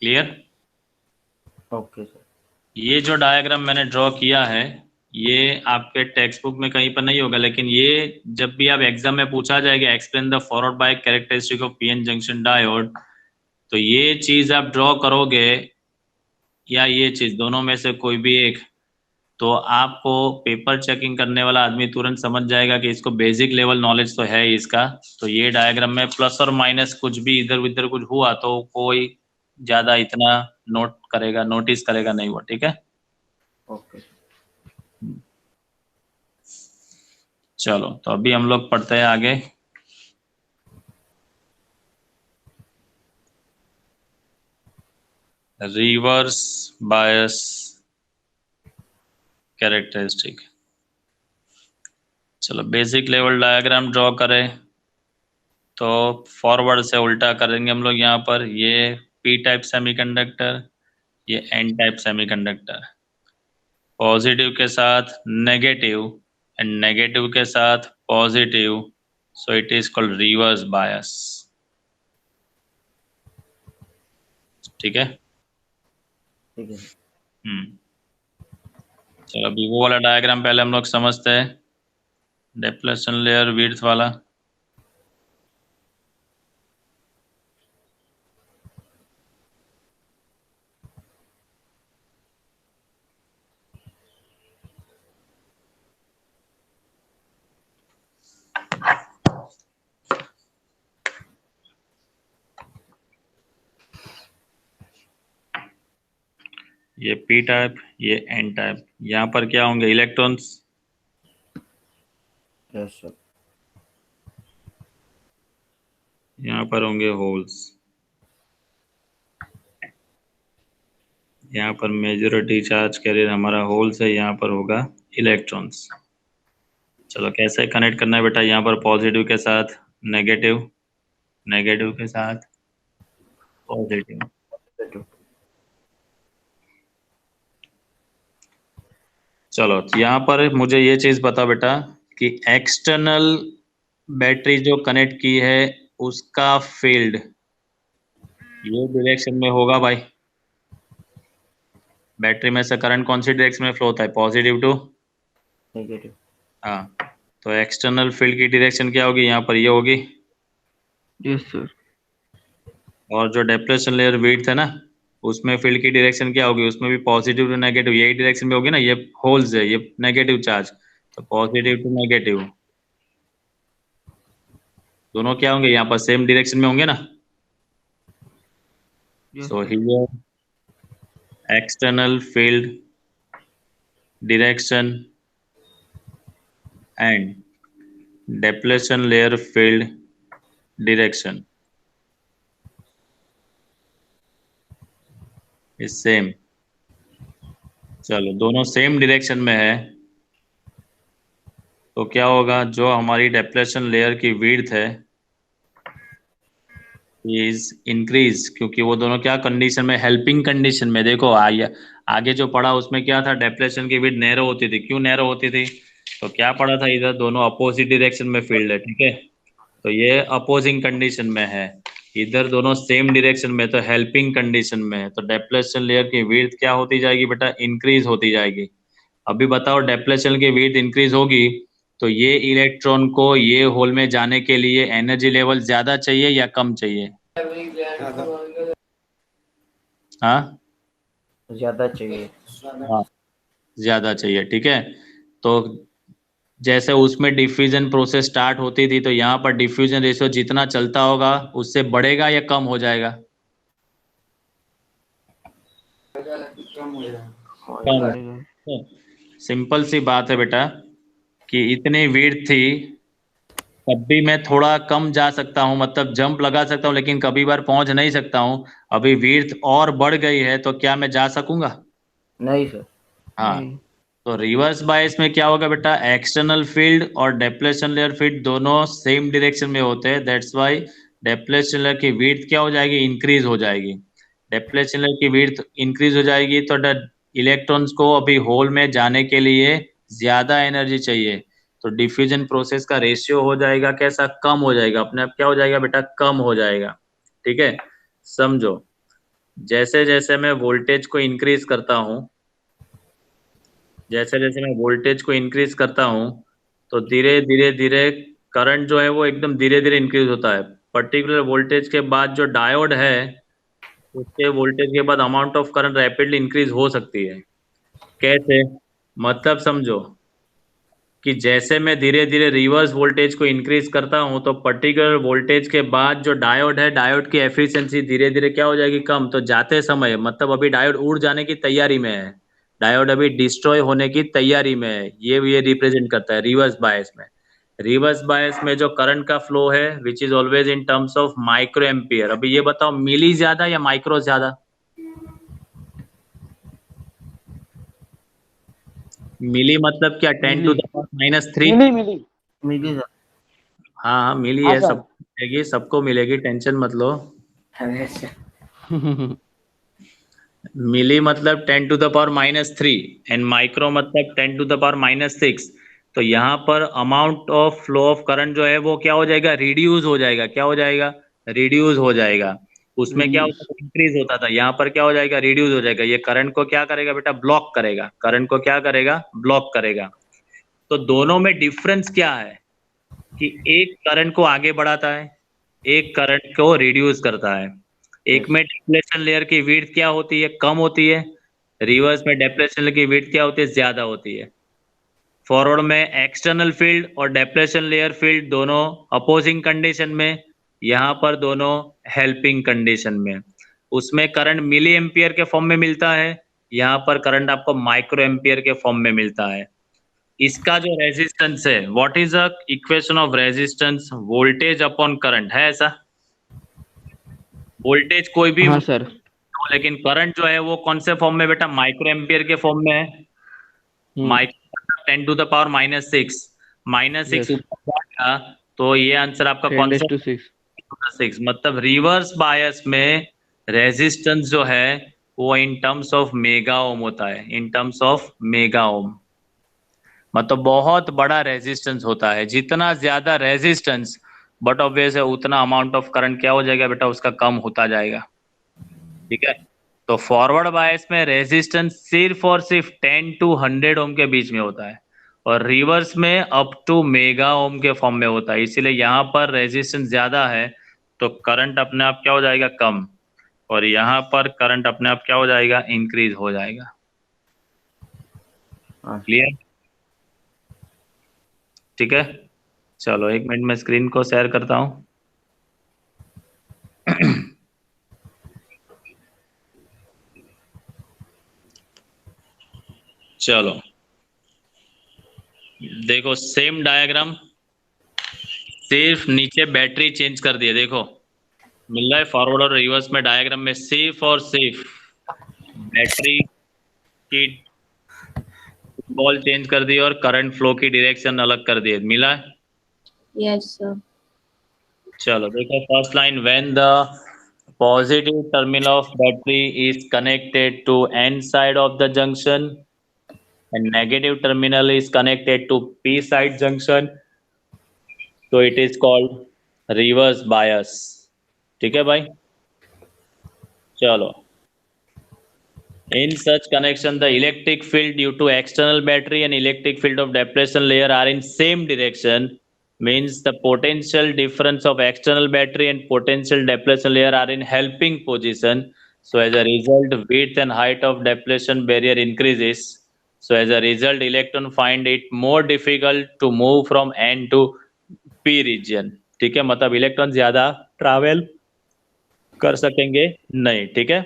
क्लियर? Okay sir. ये जो डायग्राम मैंने ड्रॉ किया है ये आपके टेक्स्ट बुक में कहीं पर नहीं होगा, लेकिन ये जब भी आप एग्जाम में पूछा जाएगा explain the forward bias characteristic of PN junction diode, तो ये चीज आप ड्रॉ करोगे या ये चीज, दोनों में से कोई भी एक, तो आपको पेपर चेकिंग करने वाला आदमी तुरंत समझ जाएगा कि इसको बेसिक लेवल नॉलेज तो है ही इसका। तो ये डायग्राम में प्लस और माइनस कुछ भी इधर उधर कुछ हुआ तो कोई ज्यादा इतना नोटिस करेगा नहीं वो, ठीक है। ओके। चलो तो अभी हम लोग पढ़ते हैं आगे। Reverse bias characteristic. चलो बेसिक लेवल डायग्राम ड्रॉ करें। तो फॉरवर्ड से उल्टा करेंगे हम लोग। यहाँ पर ये पी टाइप सेमीकंडक्टर, ये एन टाइप सेमीकंडक्टर। पॉजिटिव के साथ नेगेटिव एंड नेगेटिव के साथ positive, so it is called reverse bias, ठीक है। ठीक है। चलो अभी वो वाला डायग्राम पहले हम लोग समझते हैं, डिप्लेशन लेयर विड्थ वाला। ये पी टाइप, ये एन टाइप। यहाँ पर क्या होंगे? इलेक्ट्रॉन्स। Yes sir. यहाँ पर होंगे होल्स। यहाँ पर मेजॉरिटी चार्ज कैरियर हमारा होल्स है, यहाँ पर होगा इलेक्ट्रॉन्स। चलो कैसे कनेक्ट करना है बेटा? यहाँ पर पॉजिटिव के साथ नेगेटिव, नेगेटिव के साथ पॉजिटिव। चलो यहाँ पर मुझे ये चीज बता बेटा कि एक्सटर्नल बैटरी जो कनेक्ट की है उसका फील्ड ये डायरेक्शन में होगा भाई। बैटरी में से करंट कौन सी डायरेक्शन में फ्लो होता है? Positive to negative. हाँ, तो एक्सटर्नल फील्ड की डायरेक्शन क्या होगी? यहाँ पर ये होगी। Yes sir. और जो डिप्लेशन लेयर विड्थ है ना, उसमें फील्ड की डायरेक्शन क्या होगी? उसमें भी पॉजिटिव टू नेगेटिव यही डायरेक्शन में होगी ना। ये होल्स है, ये नेगेटिव चार्ज, तो पॉजिटिव टू नेगेटिव दोनों क्या होंगे? यहाँ पर सेम डायरेक्शन में होंगे ना। So here external field direction and depletion layer field direction is same. चलो दोनों सेम डायरेक्शन में है तो क्या होगा? जो हमारी डिप्लेशन लेयर की विड्थ है इज इंक्रीज, क्योंकि वो दोनों क्या कंडीशन में? हेल्पिंग कंडीशन में। देखो आगे जो पढ़ा उसमें क्या था? डिप्लेशन की विड्थ नैरो होती थी। क्यों नैरो होती थी? तो क्या पढ़ा था? इधर दोनों अपोजिट डायरेक्शन में फील्ड है, ठीक है। तो ये अपोजिंग कंडीशन में है, इधर दोनों सेम डायरेक्शन में, तो हेल्पिंग कंडीशन में है। तो डिप्लेशन लेयर की विड्थ क्या होती जाएगी बेटा? इंक्रीज होती जाएगी। अभी बताओ, डिप्लेशन की विड्थ इंक्रीज होगी तो ये इलेक्ट्रॉन को ये होल में जाने के लिए एनर्जी लेवल ज्यादा चाहिए या कम चाहिए? हाँ ज्यादा चाहिए। हाँ, ज्यादा चाहिए, ठीक है। तो जैसे उसमें डिफ्यूजन प्रोसेस स्टार्ट होती थी, तो यहाँ पर डिफ्यूजन रेशियो जितना चलता होगा उससे बढ़ेगा या कम हो जाएगा? कम। सिंपल सी बात है बेटा कि इतनी विड्थ थी, तब भी मैं थोड़ा कम जा सकता हूँ, मतलब जंप लगा सकता हूँ, लेकिन कभी बार पहुंच नहीं सकता हूँ। अभी विड्थ और बढ़ गई है तो क्या मैं जा सकूंगा? नहीं सर। हाँ। तो रिवर्स बायस में क्या होगा बेटा? एक्सटर्नल फील्ड और डिप्लेशन लेयर फील्ड दोनों सेम डायरेक्शन में होते हैं। दैट्स वाई डिप्लेशन लेयर की विड्थ क्या हो जाएगी? इंक्रीज हो जाएगी। डिप्लेशन लेयर की विड्थ इंक्रीज हो जाएगी तो इलेक्ट्रॉन्स को अभी होल में जाने के लिए ज्यादा एनर्जी चाहिए, तो डिफ्यूजन प्रोसेस का रेशियो हो जाएगा कैसा? कम हो जाएगा। अपने आप क्या हो जाएगा बेटा? कम हो जाएगा, ठीक है। समझो, जैसे जैसे मैं वोल्टेज को इंक्रीज करता हूँ, जैसे जैसे मैं वोल्टेज को इंक्रीज करता हूँ तो धीरे धीरे धीरे करंट जो है वो एकदम धीरे धीरे इंक्रीज होता है। पर्टिकुलर वोल्टेज के बाद जो डायोड है उसके वोल्टेज के बाद amount of current rapidly increase हो सकती है। कैसे? मतलब समझो, कि जैसे मैं धीरे धीरे रिवर्स वोल्टेज को इंक्रीज करता हूं तो पर्टिकुलर वोल्टेज के बाद जो डायोड है, डायोड की एफिशिएंसी धीरे धीरे क्या हो जाएगी, कम। तो जाते समय मतलब अभी डायोड उड़ जाने की तैयारी में है, डायोड अभी डिस्ट्रॉय होने की तैयारी में है, ये रिप्रेजेंट करता है रिवर्स बायस में। रिवर्स बायस में जो करंट का फ्लो है विच is always in terms of micro ampere. अभी ये बताओ मिली ज्यादा या माइक्रो ज्यादा? मिली मतलब क्या, 10 to the power -3? Milli sir. हाँ हाँ मिली हाँ है, सर। सबको मिलेगी, सबको मिलेगी, टेंशन मत लो। अरे सर। मिली मतलब 10 to the power -3 and micro मतलब 10 टू द पावर -6। तो यहाँ पर amount of flow of current जो है वो क्या हो जाएगा, रिड्यूस हो जाएगा। क्या हो जाएगा, रिड्यूस हो जाएगा। उसमें क्या होता था, इंक्रीज होता था, यहाँ पर क्या हो जाएगा, रिड्यूस हो जाएगा। ये करंट को क्या करेगा बेटा, ब्लॉक करेगा। करंट को क्या करेगा, ब्लॉक करेगा। तो दोनों में डिफरेंस क्या है कि एक करंट को आगे बढ़ाता है, एक करंट को रिड्यूस करता है। एक में डिप्लेशन लेयर की विड्थ क्या होती है, कम होती है। रिवर्स में डिप्लेशन लेयर की विड्थ क्या होती है, ज्यादा होती है। फॉरवर्ड में एक्सटर्नल फील्ड और डिप्लेशन लेयर फील्ड दोनों अपोजिंग कंडीशन में, यहाँ पर दोनों हेल्पिंग कंडीशन में। उसमें करंट मिली एम्पियर के फॉर्म में मिलता है, यहाँ पर करंट आपको माइक्रो एम्पियर के फॉर्म में मिलता है। इसका जो रेजिस्टेंस है, what is the equation of resistance, voltage upon current है ऐसा। वोल्टेज कोई भी हाँ सर। हो, लेकिन करंट जो है वो कौन से फॉर्म में बेटा, माइक्रो एम्पियर के फॉर्म में है। Micro 10 to the power -6, -6 Yes. ऊपर जाएगा तो ये आंसर आपका कौन सा, 10⁻⁶। 6। मतलब रिवर्स बायस में रेजिस्टेंस जो है वो in terms of mega ohm होता है, in terms of mega ohm. मतलब बहुत बड़ा रेजिस्टेंस होता है। जितना ज्यादा रेजिस्टेंस बट ऑब्वियस है उतना अमाउंट ऑफ करंट क्या हो जाएगा बेटा, उसका कम होता जाएगा। ठीक है, तो फॉरवर्ड बायस में रेजिस्टेंस सिर्फ और सिर्फ 10 टू 100 ओम के बीच में होता है, और रिवर्स में अप टू मेगा ओम के फॉर्म में होता है। इसीलिए यहाँ पर रेजिस्टेंस ज्यादा है तो करंट अपने आप क्या हो जाएगा, कम, और यहाँ पर करंट अपने आप क्या हो जाएगा, इंक्रीज हो जाएगा। क्लियर? ठीक है, चलो 1 मिनट में स्क्रीन को शेयर करता हूं। चलो देखो सेम डायग्राम, सिर्फ नीचे बैटरी चेंज कर दिए। देखो मिल रहा है फॉरवर्ड और रिवर्स में डायग्राम में सिर्फ और सिर्फ बैटरी की बॉल चेंज कर दी और करंट फ्लो की डायरेक्शन अलग कर दिए। मिला है? Yes, sir. चलो देखो first line, when the positive terminal of battery is connected to N side of the junction and negative terminal is connected to P side junction, so it is called reverse bias। ठीक है भाई, चलो in such connection the electric field due to external battery and electric field of depletion layer are in same direction, means the potential difference of external battery and potential depletion layer are in helping position, so as a result width and height of depletion barrier increases, so as a result electron find it more difficult to move from N to P region। ठीक है, मतलब इलेक्ट्रॉन ज्यादा ट्रैवल कर सकेंगे नहीं। ठीक है,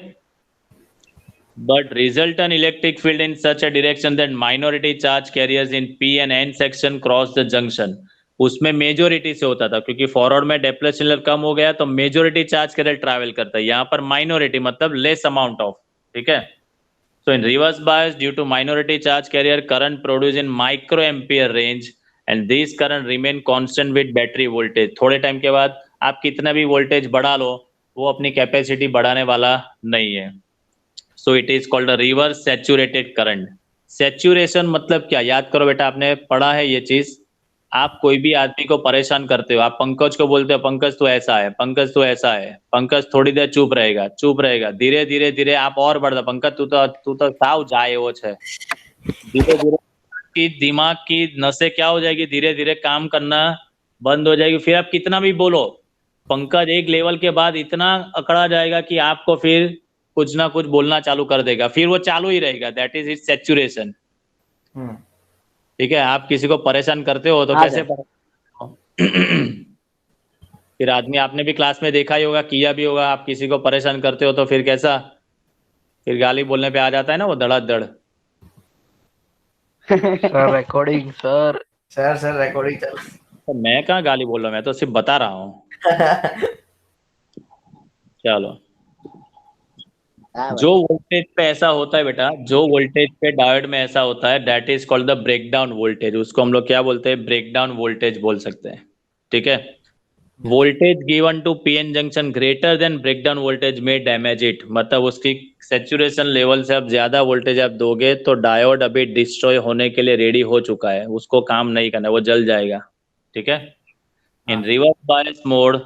but resultant electric field in such a direction that minority charge carriers in P and N section cross the junction। उसमें मेजोरिटी से होता था, क्योंकि फॉरवर्ड में डिप्लेशन कम हो गया तो मेजोरिटी चार्ज कैरियर ट्रैवल करता है, यहाँ पर माइनॉरिटी मतलब लेस अमाउंट ऑफ। ठीक है, so in reverse bias due to minority charge carrier current produced in micro ampere range and these current remain constant with battery voltage। थोड़े टाइम के बाद आप कितना भी वोल्टेज बढ़ा लो वो अपनी कैपेसिटी बढ़ाने वाला नहीं है। So it is called a reverse saturated current। Saturation मतलब क्या, याद करो बेटा, आपने पढ़ा है ये चीज। आप कोई भी आदमी को परेशान करते हो, आप पंकज को बोलते हो पंकज तो ऐसा है, पंकज तो ऐसा है, पंकज थोड़ी देर चुप रहेगा, चुप रहेगा, धीरे धीरे धीरे आप और बढ़ता, पंकज तू तो साव जाए वो है, धीरे धीरे की दिमाग की नसें क्या हो जाएगी, धीरे धीरे काम करना बंद हो जाएगी। फिर आप कितना भी बोलो, पंकज एक लेवल के बाद इतना अकड़ा जाएगा कि आपको फिर कुछ ना कुछ बोलना चालू कर देगा, फिर वो चालू ही रहेगा। That is it's saturation. ठीक है, आप किसी को परेशान करते हो तो हाँ कैसे सर। परेशान हो? फिर आदमी, आपने भी क्लास में देखा ही होगा, किया भी होगा, आप किसी को परेशान करते हो तो फिर कैसा, फिर गाली बोलने पे आ जाता है ना वो धड़ाधड़। Sir recording sir. Sir recording चल तो मैं कहाँ गाली बोल रहा हूँ, मैं तो सिर्फ बता रहा हूँ। चलो, हाँ जो भाई। वोल्टेज पे ऐसा होता है बेटा, जो वोल्टेज पे डायोड में ऐसा होता है, that is called the breakdown voltage. उसको हम लोग क्या बोलते हैं, ब्रेकडाउन वोल्टेज बोल सकते हैं। ठीक है, voltage given to PN junction greater than breakdown voltage में डैमेज इट, मतलब उसकी सेचुरेशन लेवल से अब ज्यादा वोल्टेज आप दोगे तो डायोड अभी डिस्ट्रॉय होने के लिए रेडी हो चुका है, उसको काम नहीं करना, वो जल जाएगा। ठीक है, इन हाँ reverse bias mode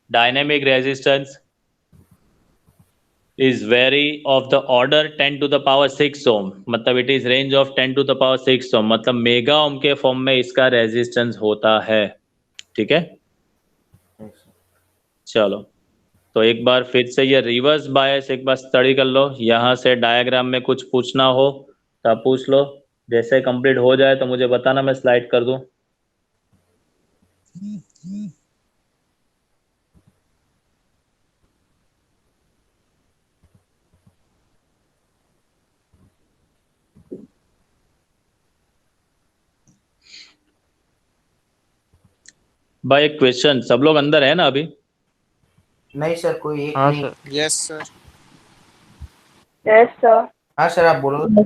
dynamic resistance is vary of the order 10 to the power 6 ohm, मतलब it is range of 10 to the power 6 ohm, मतलब मेगा ओम के फॉर्म में इसका रेजिस्टेंस होता है। ठीक है, चलो, तो एक बार फिर से ये रिवर्स बायस एक बार स्टडी कर लो, यहाँ से डायग्राम में कुछ पूछना हो तो आप पूछ लो, जैसे कंप्लीट हो जाए तो मुझे बताना, मैं स्लाइड कर दूं। भाई एक क्वेश्चन, सब लोग अंदर है ना अभी? नहीं सर, कोई एक हाँ नहीं। Sir. Yes sir. Yes, sir. हाँ सर, आप बोलो।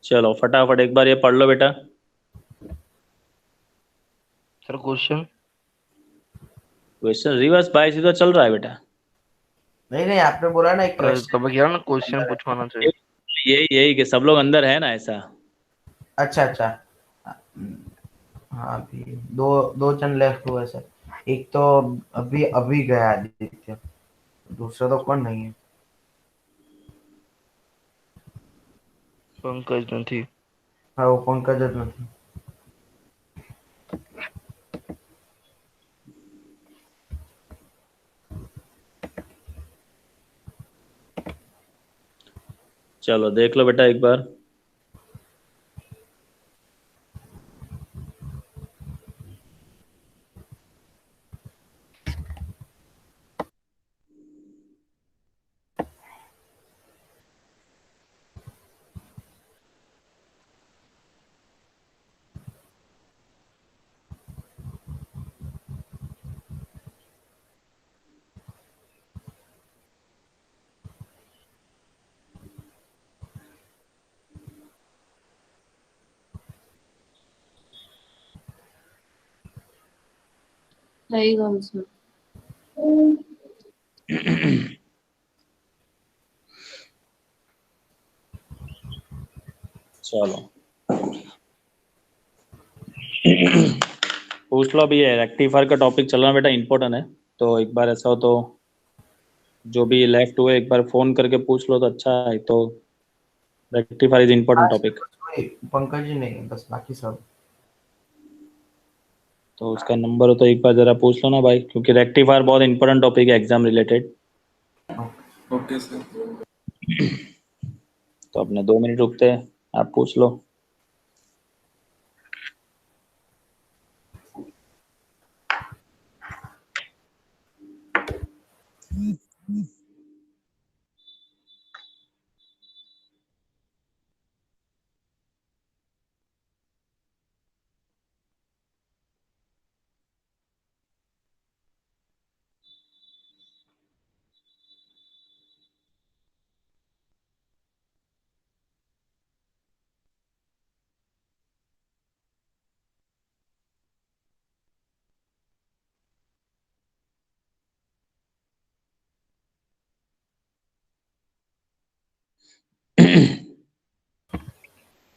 चलो फटाफट एक बार ये पढ़ लो बेटा। Sir question. Question reverse bias ही तो चल रहा है बेटा। नहीं नहीं, आपने बोला ना एक तो मैं कह रहा हूँ ना क्वेश्चन क्वेश्चन। पूछवाना चाहिए। यही यही कि सब लोग अंदर है ना ऐसा। अच्छा अच्छा। हाँ, अभी दो दो जन लेफ्ट हुए सर। एक तो अभी अभी गया आदित्य, दूसरा तो कौन नहीं है। पंकज नहीं। हाँ, वो पंकज नहीं। चलो देख लो बेटा एक बार। रहेगा उसमें। चलो पूछ लो, अभी ये रेक्टिफायर का टॉपिक चल रहा है बेटा, इंपॉर्टेंट है, तो एक बार ऐसा हो तो जो भी लेफ्ट हुए एक बार फोन करके पूछ लो तो अच्छा है। तो रेक्टिफायर इज हाँ इंपॉर्टेंट सर, टॉपिक। बस कोई पंकज ही नहीं है, बस बाकी सब। तो उसका नंबर हो तो एक बार जरा पूछ लो ना भाई, क्योंकि रेक्टिफायर बहुत इंपॉर्टेंट टॉपिक है एग्जाम रिलेटेड। Okay sir. तो अपने 2 मिनट रुकते हैं, आप पूछ लो।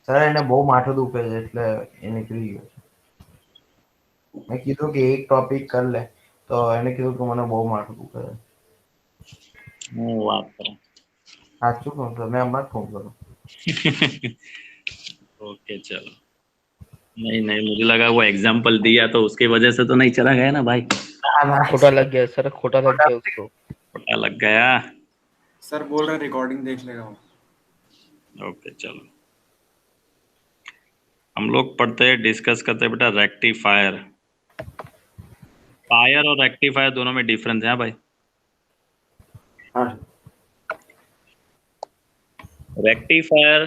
સર એને બહુ માથું દુખે છે એટલે એ નીકળી ગયો છે. મેં કીધું કે એક ટોપિક કર લે તો એને કીધું કે મને બહુ માથું દુખે છે. હું વાત કરું. સાચું કહું તો મેં હમણાં જ ફોન કર્યો. ઓકે ચલો. नहीं नहीं, मुझे लगा वो एग्जाम्पल दिया तो उसकी वजह से तो नहीं चला गया ना भाई। खोटा लग गया सर, खोटा लग गया उसको। पता लग गया। सर बोल रहे रिकॉर्डिंग देख लेगा वो। ओके चलो, हम लोग पढ़ते हैं, डिस्कस करते हैं बेटा रेक्टिफायर। फायर और रेक्टिफायर दोनों में डिफरेंस है भाई। हाँ रेक्टिफायर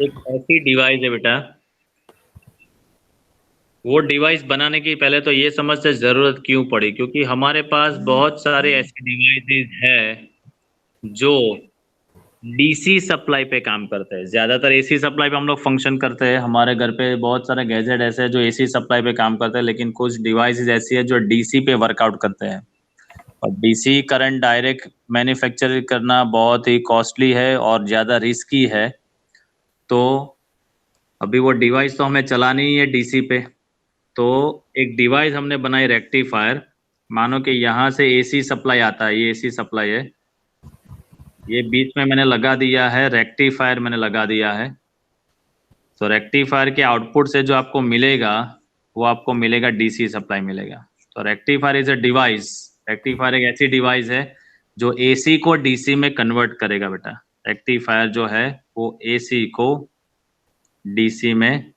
एक ऐसी डिवाइस है बेटा, वो डिवाइस बनाने की पहले तो ये समझते जरूरत क्यों पड़ी, क्योंकि हमारे पास बहुत सारे ऐसे डिवाइसेस है जो डीसी सप्लाई पे काम करते हैं। ज्यादातर एसी सप्लाई पे हम लोग फंक्शन करते हैं। हमारे घर पे बहुत सारे गैजेट ऐसे हैं जो एसी सप्लाई पे काम करते हैं, लेकिन कुछ डिवाइसेस ऐसी है जो डीसी पे वर्कआउट करते हैं। और डीसी करंट डायरेक्ट मैन्युफैक्चर करना बहुत ही कॉस्टली है और ज़्यादा रिस्की है। तो अभी वो डिवाइस तो हमें चलानी ही है डीसी पे, तो एक डिवाइस हमने बनाई रेक्टिफायर। मानो कि यहाँ से एसी सप्लाई आता है, ये एसी सप्लाई है, ये बीच में मैंने लगा दिया है रेक्टिफायर, मैंने लगा दिया है। तो रेक्टिफायर के आउटपुट से जो आपको मिलेगा वो आपको मिलेगा डीसी सप्लाई मिलेगा। तो rectifier is a device, rectifier एक ऐसी डिवाइस है जो एसी को डीसी में कन्वर्ट करेगा बेटा। रेक्टिफायर जो है वो एसी को डीसी में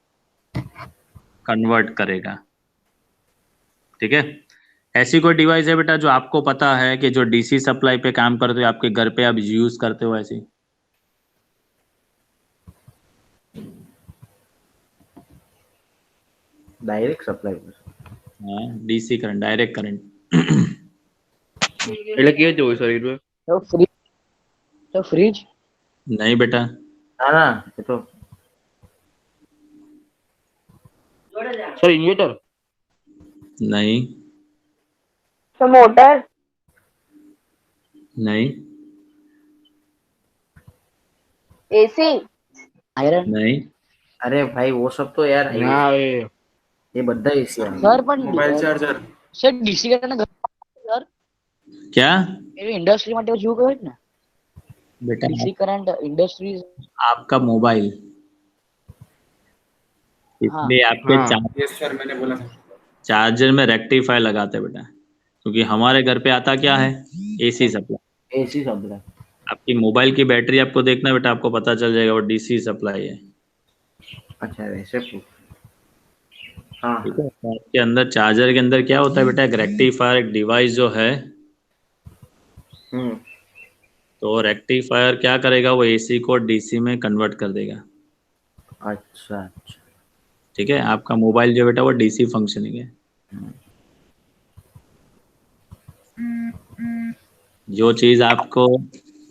कन्वर्ट करेगा, ठीक है। ऐसी कोई डिवाइस है बेटा जो आपको पता है कि जो डीसी सप्लाई पे काम करते हो, आपके घर पे आप यूज करते हो ऐसी? डायरेक्ट सप्लाई हाँ, डीसी करंट, डायरेक्ट करंट। એટલે કેવી રીતે હોય સર એ તો? तो फ्रिज नहीं बेटा, ना ना ये तो સર ઇન્વર્ટર? नहीं तो मोटर, नहीं एसी, आयरन नहीं अरे भाई वो सब तो यार ના એ ये બધા एसी है सर पण mobile charger. Sir DC current sir क्या એ ઇન્ડસ્ટ્રી માટે જેવું કહેવાય ને बेटा? डीसी करंट इंडस्ट्रीज आपका मोबाइल, इसलिए आपके हाँ। यस सर मैंने बोला था। चार्जर में रेक्टिफायर लगाते हैं बेटा, क्योंकि हमारे घर पे आता क्या है, एसी सप्लाई। एसी सप्लाई आपकी मोबाइल की बैटरी आपको देखना बेटा, आपको पता चल जाएगा वो डीसी सप्लाई है, अच्छा वैसे हाँ ठीक है। तो आपके अंदर चार्जर के अंदर क्या होता है बेटा, एक रेक्टिफायर, एक डिवाइस जो है, तो रेक्टिफायर क्या करेगा, वो एसी को डीसी में कन्वर्ट कर देगा, अच्छा अच्छा ठीक है। आपका मोबाइल जो बेटा वो डीसी फंक्शनिंग है। जो चीज आपको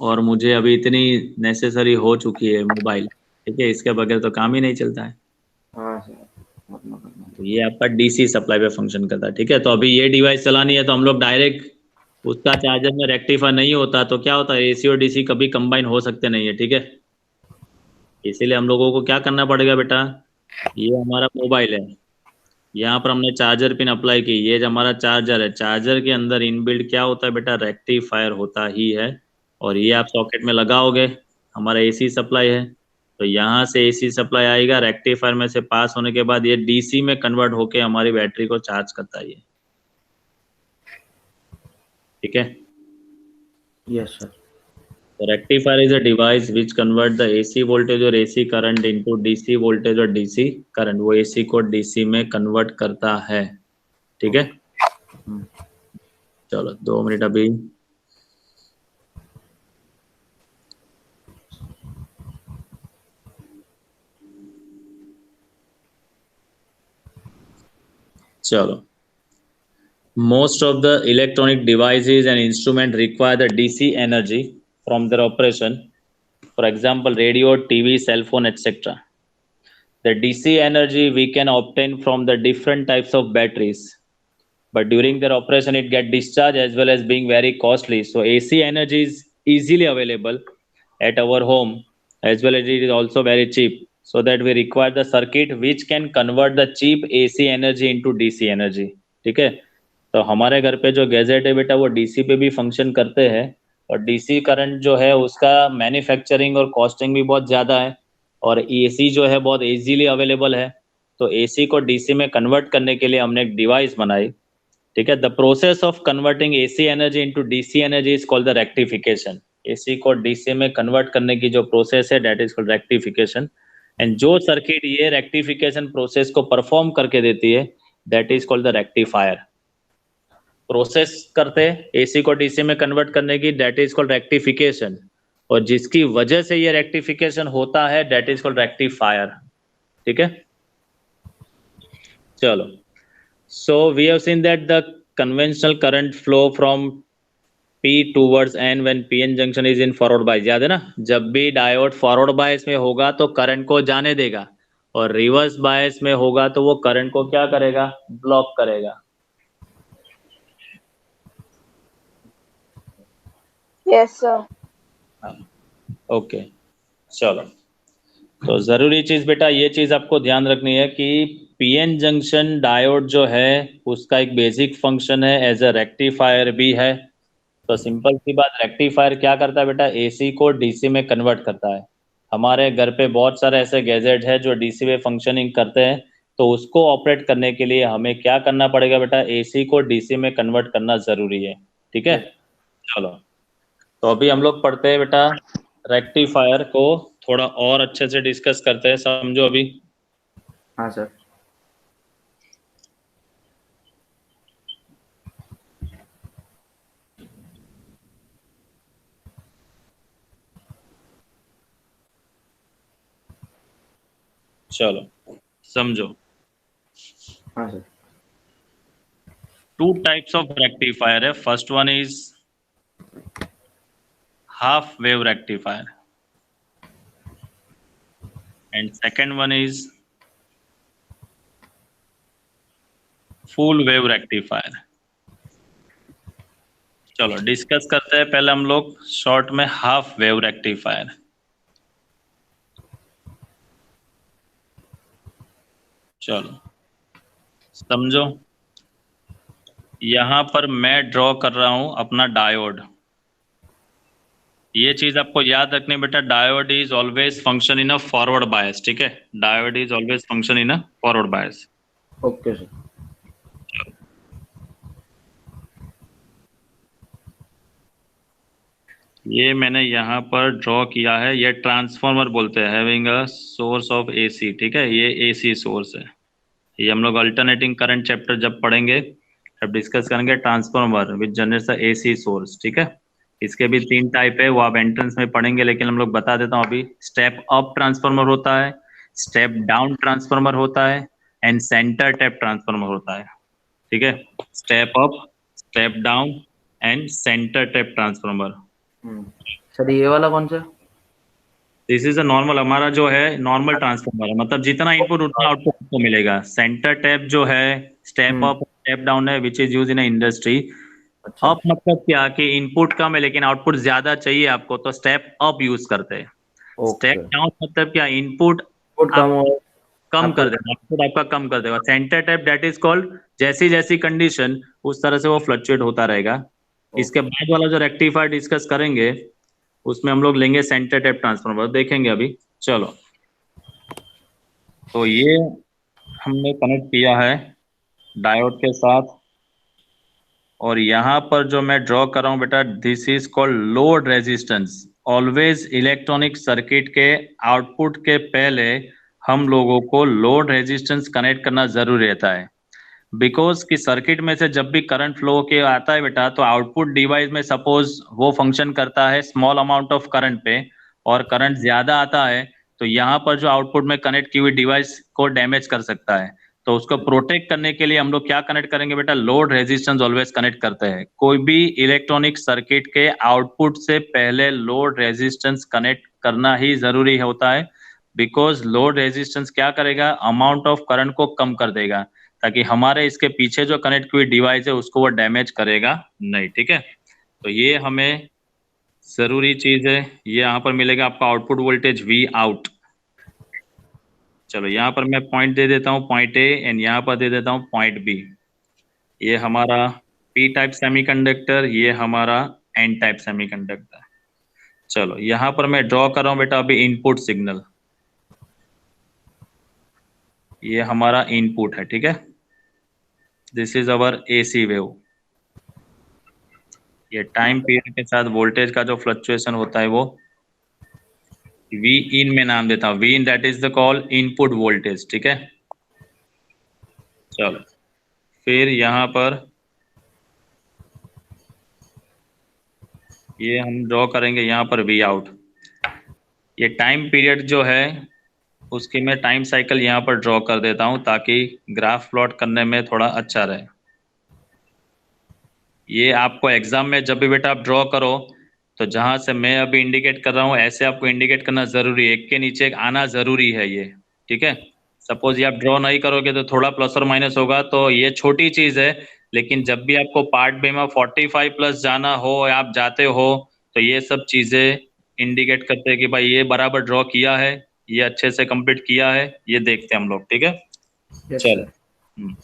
और मुझे अभी इतनी नेसेसरी हो चुकी है मोबाइल, ठीक है, इसके बगैर तो काम ही नहीं चलता है। हाँ सर तो ये आपका डीसी सप्लाई पे फंक्शन करता है, ठीक है। तो अभी ये डिवाइस चलानी है तो हम लोग डायरेक्ट उसका चार्जर में रेक्टिफाई नहीं होता, तो क्या होता है, एसी और डीसी कभी कंबाइन हो सकते नहीं है, ठीक है। इसीलिए हम लोगों को क्या करना पड़ेगा बेटा, ये हमारा मोबाइल है, यहाँ पर हमने चार्जर पिन अप्लाई की, ये जो हमारा चार्जर है, चार्जर के अंदर इनबिल्ट क्या होता है बेटा, रेक्टिफायर होता ही है। और ये आप सॉकेट में लगाओगे, हमारा एसी सप्लाई है, तो यहाँ से एसी सप्लाई आएगा, रेक्टिफायर में से पास होने के बाद ये डीसी में कन्वर्ट होके हमारी बैटरी को चार्ज करता है, ये ठीक है। यस सर तो rectifier is a device which convert the AC voltage और AC current into DC voltage और डीसी करंट, वो एसी को डीसी में कन्वर्ट करता है, ठीक है। चलो 2 मिनट अभी। चलो, most of the electronic devices and instrument require the DC energy from their operation. For example, radio, TV, cell phone, etc. The DC energy we can obtain from the different types of batteries, but during their operation it get discharged as well as being very costly. So AC energy is easily available at our home as well as it is also very cheap, so that we require the circuit which can convert the cheap AC energy into DC energy, ठीक है। तो हमारे घर पे जो गैजेट है बेटा वो डीसी पे भी फंक्शन करते हैं, और डीसी करंट जो है उसका मैन्युफैक्चरिंग और कॉस्टिंग भी बहुत ज़्यादा है, और एसी जो है बहुत इजीली अवेलेबल है। तो AC को DC में कन्वर्ट करने के लिए हमने एक डिवाइस बनाई, ठीक है। The process of converting AC energy into DC energy is called the rectification. AC को DC में कन्वर्ट करने की जो प्रोसेस है that is called rectification. And जो सर्किट ये रेक्टिफिकेशन प्रोसेस को परफॉर्म करके देती है that is called the rectifier. Process करते AC को DC में कन्वर्ट करने की दैट इज कॉल्ड रेक्टिफिकेशन, और जिसकी वजह से ये रेक्टिफिकेशन होता है दैट इज कॉल्ड रेक्टिफायर, ठीक है। चलो, so we have seen that the conventional current flow from P towards N when PN junction is in forward bias, याद है ना, जब भी डायोड फॉरवर्ड बायस में होगा तो करंट को जाने देगा, और रिवर्स बायस में होगा तो वो करंट को क्या करेगा, ब्लॉक करेगा। Yes, sir. ओके, चलो, तो जरूरी चीज बेटा ये चीज आपको ध्यान रखनी है कि पीएन जंक्शन डायोड जो है उसका एक बेसिक फंक्शन है एज अ रेक्टिफायर भी है। तो सिंपल सी बात, रेक्टिफायर क्या करता है बेटा, एसी को डीसी में कन्वर्ट करता है। हमारे घर पे बहुत सारे ऐसे गैजेट है जो डीसी में फंक्शनिंग करते हैं, तो उसको ऑपरेट करने के लिए हमें क्या करना पड़ेगा बेटा, एसी को डीसी में कन्वर्ट करना जरूरी है, ठीक है। चलो, तो अभी हम लोग पढ़ते हैं बेटा रेक्टिफायर को थोड़ा और अच्छे से डिस्कस करते हैं, समझो अभी। हाँ सर। चलो समझो। हाँ sir. Two types of rectifier है। First one is half wave rectifier and second one is full wave rectifier. चलो डिस्कस करते हैं पहले हम लोग शॉर्ट में हाफ वेव रेक्टिफायर। चलो समझो, यहां पर मैं ड्रॉ कर रहा हूं अपना डायोड। ये चीज आपको याद रखनी बेटा, diode is always function in a forward bias, ठीक है। Diode is always function in a forward bias. Okay sir. ये मैंने यहाँ पर ड्रॉ किया है, ये ट्रांसफॉर्मर बोलते हैं, having a source of AC, ठीक है। ये एसी सोर्स है। ये हम लोग अल्टरनेटिंग करंट चैप्टर जब पढ़ेंगे तब डिस्कस करेंगे transformer with generates a AC source, ठीक है। इसके भी 3 टाइप है, वो आप एंट्रेंस में पढ़ेंगे, लेकिन हम लोग बता देता हूँ अभी। स्टेप अप ट्रांसफॉर्मर होता है, स्टेप डाउन ट्रांसफॉर्मर होता है, एंड सेंटर टैप ट्रांसफॉर्मर होता है, ठीक है। Step up, step down and centre tap transformer. Sir ये वाला कौन सा? दिस इज अ नॉर्मल, हमारा जो है नॉर्मल ट्रांसफॉर्मर है, मतलब जितना इनपुट उतना आउटपुट आपको मिलेगा। सेंटर टैप जो है, स्टेप अप स्टेप डाउन है, which is use in industry. अच्छा। अप मतलब क्या कि इनपुट कम है लेकिन आउटपुट ज्यादा चाहिए आपको, तो स्टेप अप यूज करते हैं। स्टेप डाउन मतलब क्या, इनपुट कम कर देगा, आउटपुट आपका कम कर देगा। Centre tap that is called, जैसी जैसी कंडीशन उस तरह से वो फ्लक्चुएट होता रहेगा। इसके बाद वाला जो रेक्टिफायर डिस्कस करेंगे उसमें हम लोग लेंगे सेंटर टैप ट्रांसफॉर्मर, देखेंगे अभी। चलो, तो ये हमने कनेक्ट किया है डायोड के साथ, और यहाँ पर जो मैं ड्रॉ कर रहा हूँ बेटा, this is called load resistance. Always electronic circuit के आउटपुट के पहले हम लोगों को लोड रेजिस्टेंस कनेक्ट करना जरूरी रहता है, बिकॉज कि सर्किट में से जब भी करंट फ्लो के आता है बेटा, तो आउटपुट डिवाइस में सपोज वो फंक्शन करता है स्मॉल अमाउंट ऑफ करंट पे, और करंट ज्यादा आता है तो यहाँ पर जो आउटपुट में कनेक्ट की हुई डिवाइस को डैमेज कर सकता है। तो उसको प्रोटेक्ट करने के लिए हम लोग क्या कनेक्ट करेंगे बेटा, लोड रेजिस्टेंस ऑलवेज कनेक्ट करते हैं। कोई भी इलेक्ट्रॉनिक सर्किट के आउटपुट से पहले लोड रेजिस्टेंस कनेक्ट करना ही जरूरी होता है, बिकॉज लोड रेजिस्टेंस क्या करेगा, अमाउंट ऑफ करंट को कम कर देगा, ताकि हमारे इसके पीछे जो कनेक्ट हुई डिवाइस है उसको वो डैमेज करेगा नहीं, ठीक है। तो ये हमें जरूरी चीज है। ये यहाँ पर मिलेगा आपका आउटपुट वोल्टेज वी आउट। चलो यहाँ पर मैं पॉइंट दे देता हूँ, पॉइंट ए, एंड यहाँ पर दे देता हूँ पॉइंट बी। ये हमारा पी टाइप सेमीकंडक्टर, ये हमारा एन टाइप सेमीकंडक्टर। चलो यहाँ पर मैं ड्रॉ कर रहा हूँ बेटा अभी इनपुट सिग्नल। ये हमारा इनपुट है, ठीक है। This is our AC wave. ये टाइम पीरियड के साथ वोल्टेज का जो फ्लक्चुएशन होता है वो वी इन में नाम देता हूँ। V in that is the call input voltage, ठीक है। चलो फिर यहाँ पर ये हम ड्रॉ करेंगे यहाँ पर वी आउट। ये टाइम पीरियड जो है उसकी मैं टाइम साइकिल यहाँ पर ड्रॉ कर देता हूँ ताकि ग्राफ प्लॉट करने में थोड़ा अच्छा रहे। ये आपको एग्जाम में जब भी बेटा आप ड्रॉ करो तो जहां से मैं अभी इंडिकेट कर रहा हूँ ऐसे आपको इंडिकेट करना जरूरी है, एक के नीचे एक आना जरूरी है ये, ठीक है। सपोज ये आप ड्रॉ नहीं करोगे तो थोड़ा प्लस और माइनस होगा, तो ये छोटी चीज है, लेकिन जब भी आपको पार्ट बी में 45 प्लस जाना हो या आप जाते हो तो ये सब चीजें इंडिकेट करते हैं कि भाई ये बराबर ड्रॉ किया है, ये अच्छे से कंप्लीट किया है, ये देखते हैं हम लोग, ठीक है। Yes, चलो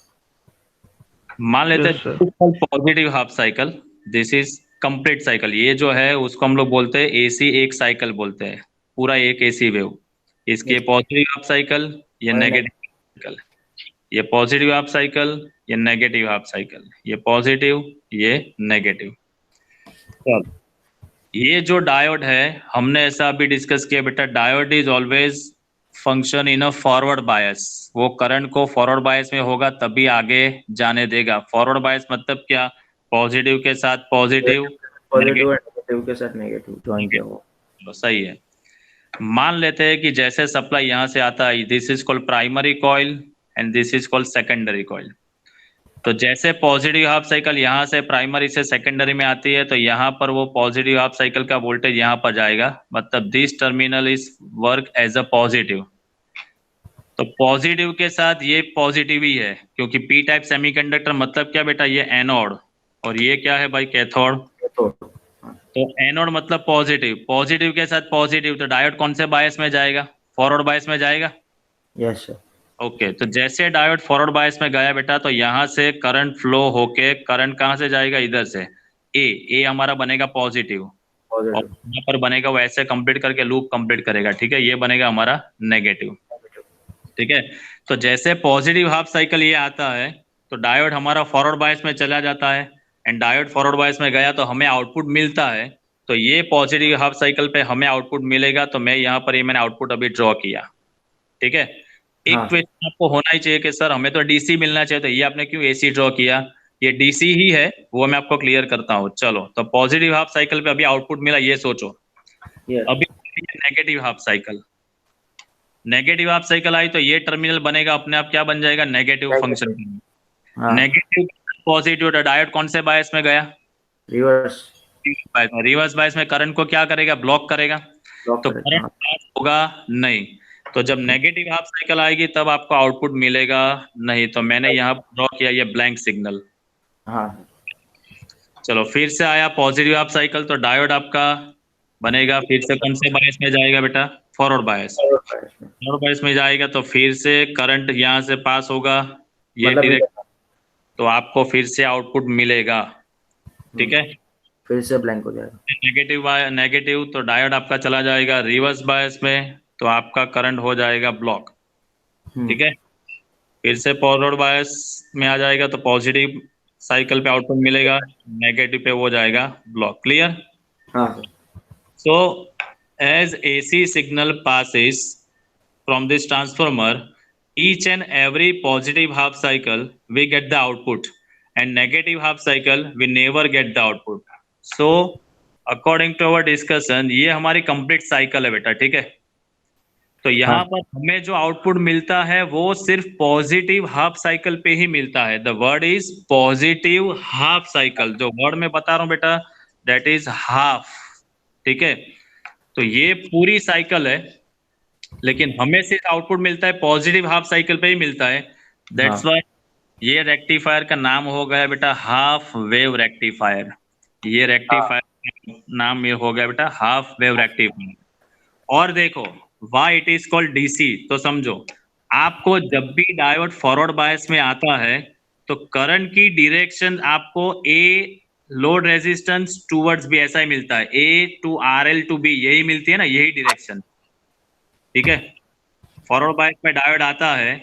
मान लेते Yes, हैं positive half cycle, this is complete cycle. ये जो है उसको हम लोग बोलते हैं एसी एक साइकिल बोलते हैं, पूरा एक एसी वेव। इसके पॉजिटिव हाफ साइकिल, ये नेगेटिव साइकिल, ये पॉजिटिव हाफ साइकिल, ये नेगेटिव हाफ साइकिल, ये पॉजिटिव, ये नेगेटिव। ये जो डायोड है हमने ऐसा अभी डिस्कस किया बेटा, diode is always function in a forward बायस। वो करंट को फॉरवर्ड बायस में होगा तभी आगे जाने देगा। फॉरवर्ड बायस मतलब क्या, पॉजिटिव के साथ पॉजिटिव, पॉजिटिव और नेगेटिव के साथ नेगेटिव ज्वाइन किया हुआ। तो सही है। मान लेते हैं कि जैसे सप्लाई यहाँ से आता है, this is called primary coil and this is called secondary coil. तो जैसे पॉजिटिव हाफ साइकिल यहाँ से प्राइमरी से सेकेंडरी में आती है तो यहाँ पर वो पॉजिटिव हाफ साइकिल का वोल्टेज यहाँ पर जाएगा, मतलब this terminal is work as a positive. तो पॉजिटिव के साथ ये पॉजिटिव ही है, क्योंकि पी टाइप सेमीकंडक्टर मतलब क्या बेटा, ये एनोड और ये क्या है भाई, कैथोड। तो एनोड मतलब पॉजिटिव, पॉजिटिव के साथ पॉजिटिव, तो डायोड कौन से बायस में जाएगा, फॉरवर्ड बायस में जाएगा। Yes sir. ओके, तो जैसे डायोड फॉरवर्ड बायस में गया बेटा तो यहाँ से करंट फ्लो होके करंट कहाँ से जाएगा, इधर से ए हमारा बनेगा पॉजिटिव और यहाँ पर बनेगा वो ऐसे कंप्लीट करके लूप कंप्लीट करेगा, ठीक है। ये बनेगा हमारा नेगेटिव, ठीक है। तो जैसे पॉजिटिव हाफ साइकिल ये आता है तो डायोड हमारा फॉरवर्ड बायस में चला जाता है एंड डायोड फॉरवर्ड बायस में गया तो हमें आउटपुट मिलता है। तो ये पॉजिटिव हाफ साइकिल पे हमें आउटपुट मिलेगा, तो मैं यहाँ पर ये मैंने आउटपुट अभी ड्रॉ किया, ठीक है। एक क्वेश्चन आपको होना ही चाहिए कि सर हमें तो डीसी मिलना चाहिए, तो ये आपने क्यों एसी ड्रॉ किया। ये डीसी ही है, वो मैं आपको क्लियर करता हूँ। चलो, तो पॉजिटिव हाफ साइकिल पे अभी आउटपुट मिला, ये सोचो। अभी negative half cycle, negative half cycle आई तो ये टर्मिनल बनेगा अपने आप, क्या बन जाएगा, negative function. Negative positive, diode कौन से बायस में गया, रिवर्स बायस में। रिवर्स बायस में करंट को क्या करेगा, ब्लॉक करेगा, तो करंट पास होगा नहीं। तो जब नेगेटिव हाफ साइकिल आएगी तब आपको आउटपुट मिलेगा नहीं, तो मैंने यहाँ ड्रॉ किया ये ब्लैंक सिग्नल। चलो फिर से आया पॉजिटिव हाफ साइकिल, तो डायोड आपका बनेगा फिर से कौन से बायस में जाएगा बेटा, फॉरवर्ड बायस। फॉरवर्ड बायस में जाएगा तो फिर से करंट यहाँ से पास होगा, ये डायरेक्ट, तो आपको फिर से आउटपुट मिलेगा, ठीक है। फिर से ब्लैंक हो जाएगा नेगेटिव, तो डायोड आपका चला जाएगा रिवर्स बायस में, तो आपका करंट हो जाएगा ब्लॉक, ठीक है। फिर से फॉरवर्ड बायस में आ जाएगा तो पॉजिटिव साइकिल पे आउटपुट मिलेगा, नेगेटिव पे वो जाएगा block. Clear. So as AC signal passes from this transformer, each and every positive half cycle we get the output and negative half cycle we never get the output. So according to our discussion ये हमारी complete cycle है बेटा, ठीक है। तो यहाँ पर हमें जो आउटपुट मिलता है वो सिर्फ पॉजिटिव हाफ साइकिल पे ही मिलता है। The word is positive half cycle, जो वर्ड मैं बता रहा हूँ बेटा दैट इज हाफ, ठीक है। तो ये पूरी साइकिल है लेकिन हमें सिर्फ आउटपुट मिलता है पॉजिटिव हाफ साइकिल पे ही मिलता है। दैट्स व्हाई ये रेक्टिफायर का नाम हो गया बेटा हाफ वेव रेक्टिफायर। ये रेक्टिफायर नाम ये हो गया बेटा हाफ वेव रेक्टिफायर। और देखो why it is called DC, तो समझो आपको जब भी डायोड फॉरवर्ड बायस में आता है तो करंट की डायरेक्शन आपको ए लोड रेजिस्टेंस टूवर्ड्स भी ऐसा ही मिलता है, ए टू RL टू बी, यही मिलती है ना, यही डायरेक्शन, ठीक है। फॉरवर्ड बायस में डायोड आता है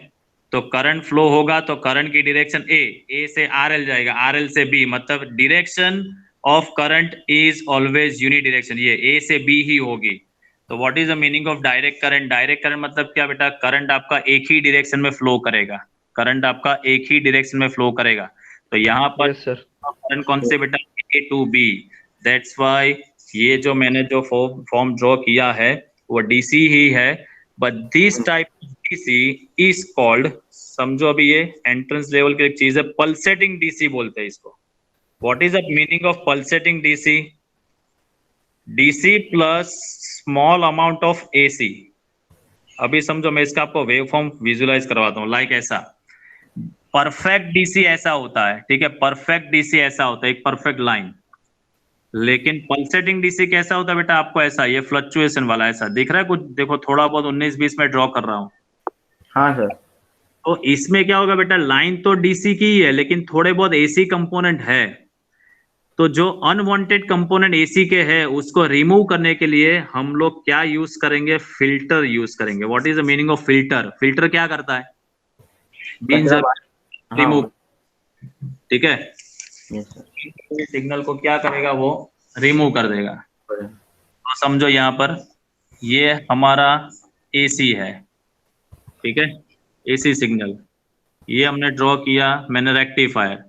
तो करंट फ्लो होगा तो करंट की डायरेक्शन ए से आरएल जाएगा, आरएल से बी, मतलब direction of current is always uni direction, ये ए से बी ही होगी। तो what is the meaning of direct current? Direct current मतलब क्या बेटा? करंट आपका एक ही डायरेक्शन में फ्लो करेगा, करंट आपका एक ही डायरेक्शन में फ्लो करेगा। तो यहाँ पर यस सर। करंट कौन से बेटा? ए टू बी। दैट्स व्हाई ये जो मैंने जो फॉर्म ड्रॉ किया है वो डीसी ही है, but this type of DC is called, समझो अभी ये एंट्रेंस लेवल की एक चीज है, पल्सेटिंग डीसी बोलते हैं इसको। What is the meaning of pulsating DC? DC plus small amount of AC. अभी समझो मैं इसका आपको वेव फॉर्म विजुलाइज करवाता हूँ, लाइक ऐसा। परफेक्ट डीसी ऐसा होता है, ठीक है, परफेक्ट डीसी ऐसा होता है, एक परफेक्ट लाइन। लेकिन पल्सेटिंग डीसी कैसा होता है बेटा? आपको ऐसा, ये फ्लक्चुएशन वाला ऐसा दिख रहा है कुछ, देखो थोड़ा बहुत 19-20 में ड्रॉ कर रहा हूँ। हाँ सर। तो इसमें क्या होगा बेटा? लाइन तो डीसी की ही है लेकिन थोड़े बहुत एसी कंपोनेंट है। तो जो अनवांटेड कंपोनेंट एसी के हैं उसको रिमूव करने के लिए हम लोग क्या यूज करेंगे? फिल्टर यूज करेंगे। What is the meaning of filter? Filter क्या करता है? बीन रिमूव, ठीक है, सिग्नल को क्या करेगा? वो रिमूव कर देगा। तो समझो यहाँ पर ये हमारा एसी है, ठीक है, एसी सिग्नल, ये हमने ड्रॉ किया मैंने रेक्टिफायर।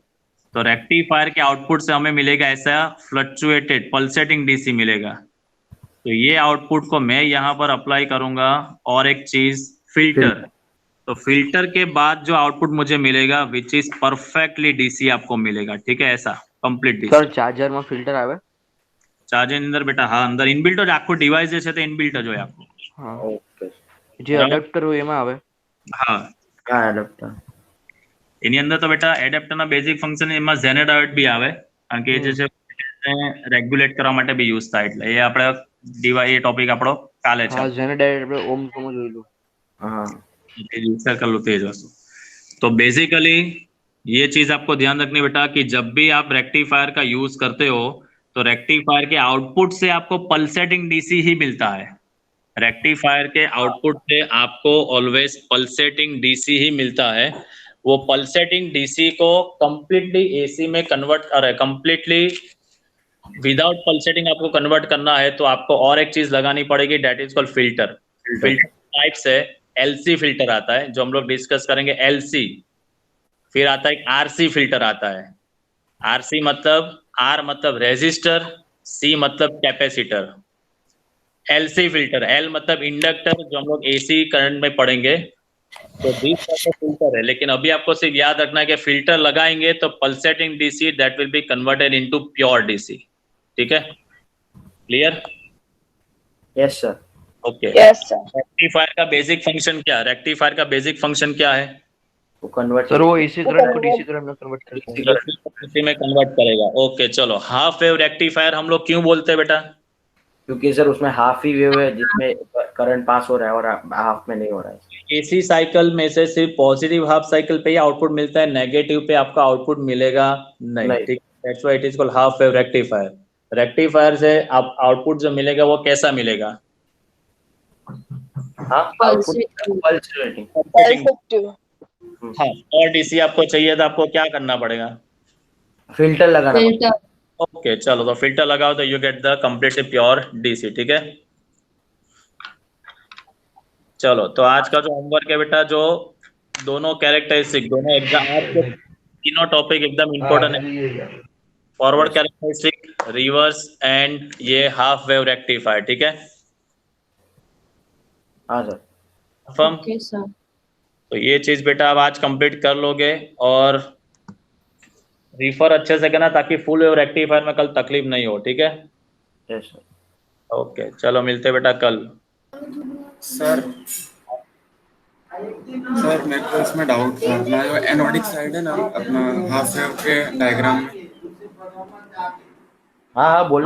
तो रेक्टिफायर के आउटपुट से हमें मिलेगा ऐसा फ्लक्चुएटेड पल्सेटिंग डीसी मिलेगा। तो ये आउटपुट को मैं यहाँ पर अप्लाई करूंगा, और एक चीज फिल्टर। तो फिल्टर के बाद जो आउटपुट मुझे मिलेगा विच इज परफेक्टली डीसी आपको मिलेगा, ठीक है, ऐसा कंप्लीट डीसी। सर चार्जर में फिल्टर आवे? चार्जर अंदर बेटा, हाँ अंदर इनबिल्ट हो, આખું ડિવાઇસ જે છે તે ઇનબિલ્ટ જ હોય આપણું। हाँ ઓકે જે એડેપ્ટર હોય એમાં આવે? હા હા એડપ્ટર એની અંદર તો બેટા એડેપ્ટરના બેઝિક ફંક્શન એમાં ઝેનેડાયોડ બી આવે, કારણ કે એ જે છે રેગ્યુલેટ કરવા માટે બી યુઝ થાય, એટલે એ આપણે ડીવાય એ ટોપિક આપણો કાલે છે। हाँ जेनेडायर આપણે ઓમ સમજ જોઈલું। हाँ यूज कर लो तेज वस्तु। तो बेसिकली ये चीज आपको ध्यान रखनी बेटा कि जब भी आप रेक्टिफायर का यूज करते हो तो रेक्टिफायर के आउटपुट से आपको पल्सेटिंग डीसी ही मिलता है। रेक्टिफायर के आउटपुट से आपको ऑलवेज पल्सेटिंग डीसी ही मिलता है। वो पल्सेटिंग डीसी को कंप्लीटली एसी में कन्वर्ट, अरे कंप्लीटली विदाउट पल्सेटिंग आपको कन्वर्ट करना है तो आपको और एक चीज लगानी पड़ेगी, that is called filter. Filter types है, एलसी फिल्टर आता है जो हम लोग डिस्कस करेंगे, एलसी। फिर आता है एक आरसी फिल्टर आता है। आरसी मतलब, आर मतलब रेजिस्टर, सी मतलब कैपेसिटर। एलसी फिल्टर, एल मतलब इंडक्टर जो हम लोग एसी करंट में पढ़ेंगे। तो दिस टाइप ऑफ फिल्टर है, लेकिन अभी आपको सिर्फ याद रखना है कि फिल्टर लगाएंगे तो pulsating DC that will be converted into pure DC, ठीक है, clear? Yes sir. Okay, yes sir. Rectifier का बेसिक फंक्शन क्या है? रेक्टिफायर का बेसिक फंक्शन क्या है? वो कन्वर्ट सर वो एसी करंट को डीसी करंट में कन्वर्ट करता है। डीसी में कन्वर्ट करेगा। ओके चलो, हाफ वेव रेक्टिफायर हम लोग क्यों बोलते हैं बेटा? क्योंकि सर उसमें हाफ ही वेव है जिसमें करंट पास हो रहा है और हाफ में नहीं हो रहा है। एसी साइकिल में से सिर्फ पॉजिटिव हाफ साइकिल पे ही आउटपुट मिलता है, नेगेटिव पे आपका आउटपुट मिलेगा नहीं, ठीक है, that's why it is called half wave rectifier. Rectifier से आप आउटपुट जो मिलेगा वो कैसा मिलेगा? हाँ Pulsating. पल्सेटिंग। Pulsating. हाँ, और डीसी आपको चाहिए तो आपको क्या करना पड़ेगा? फिल्टर लगाना Filter. ओके चलो, तो फिल्टर लगाओ तो you get the completely pure DC, ठीक है। चलो, तो आज का जो होमवर्क है बेटा, जो दोनों कैरेक्टरिस्टिक, दोनों एग्जाम, आज के तीनों टॉपिक एकदम इम्पोर्टेंट है। फॉरवर्ड कैरेक्टरिस्टिक, रिवर्स एंड ये हाफ वेव रेक्टिफायर, ठीक है। हाँ सर। Firm, Okay, sir. तो ये चीज बेटा आप आज कंप्लीट कर लोगे, और रिफर अच्छे से करना ताकि फुल वेव रेक्टिफायर में कल तकलीफ नहीं हो, ठीक है। Yes sir. ओके चलो, मिलते बेटा कल। सर सर मेरे को इसमें डाउट था, अपना जो एनोडिक साइड है ना अपना हाफ वेव के डायग्राम में। हाँ हाँ बोलना।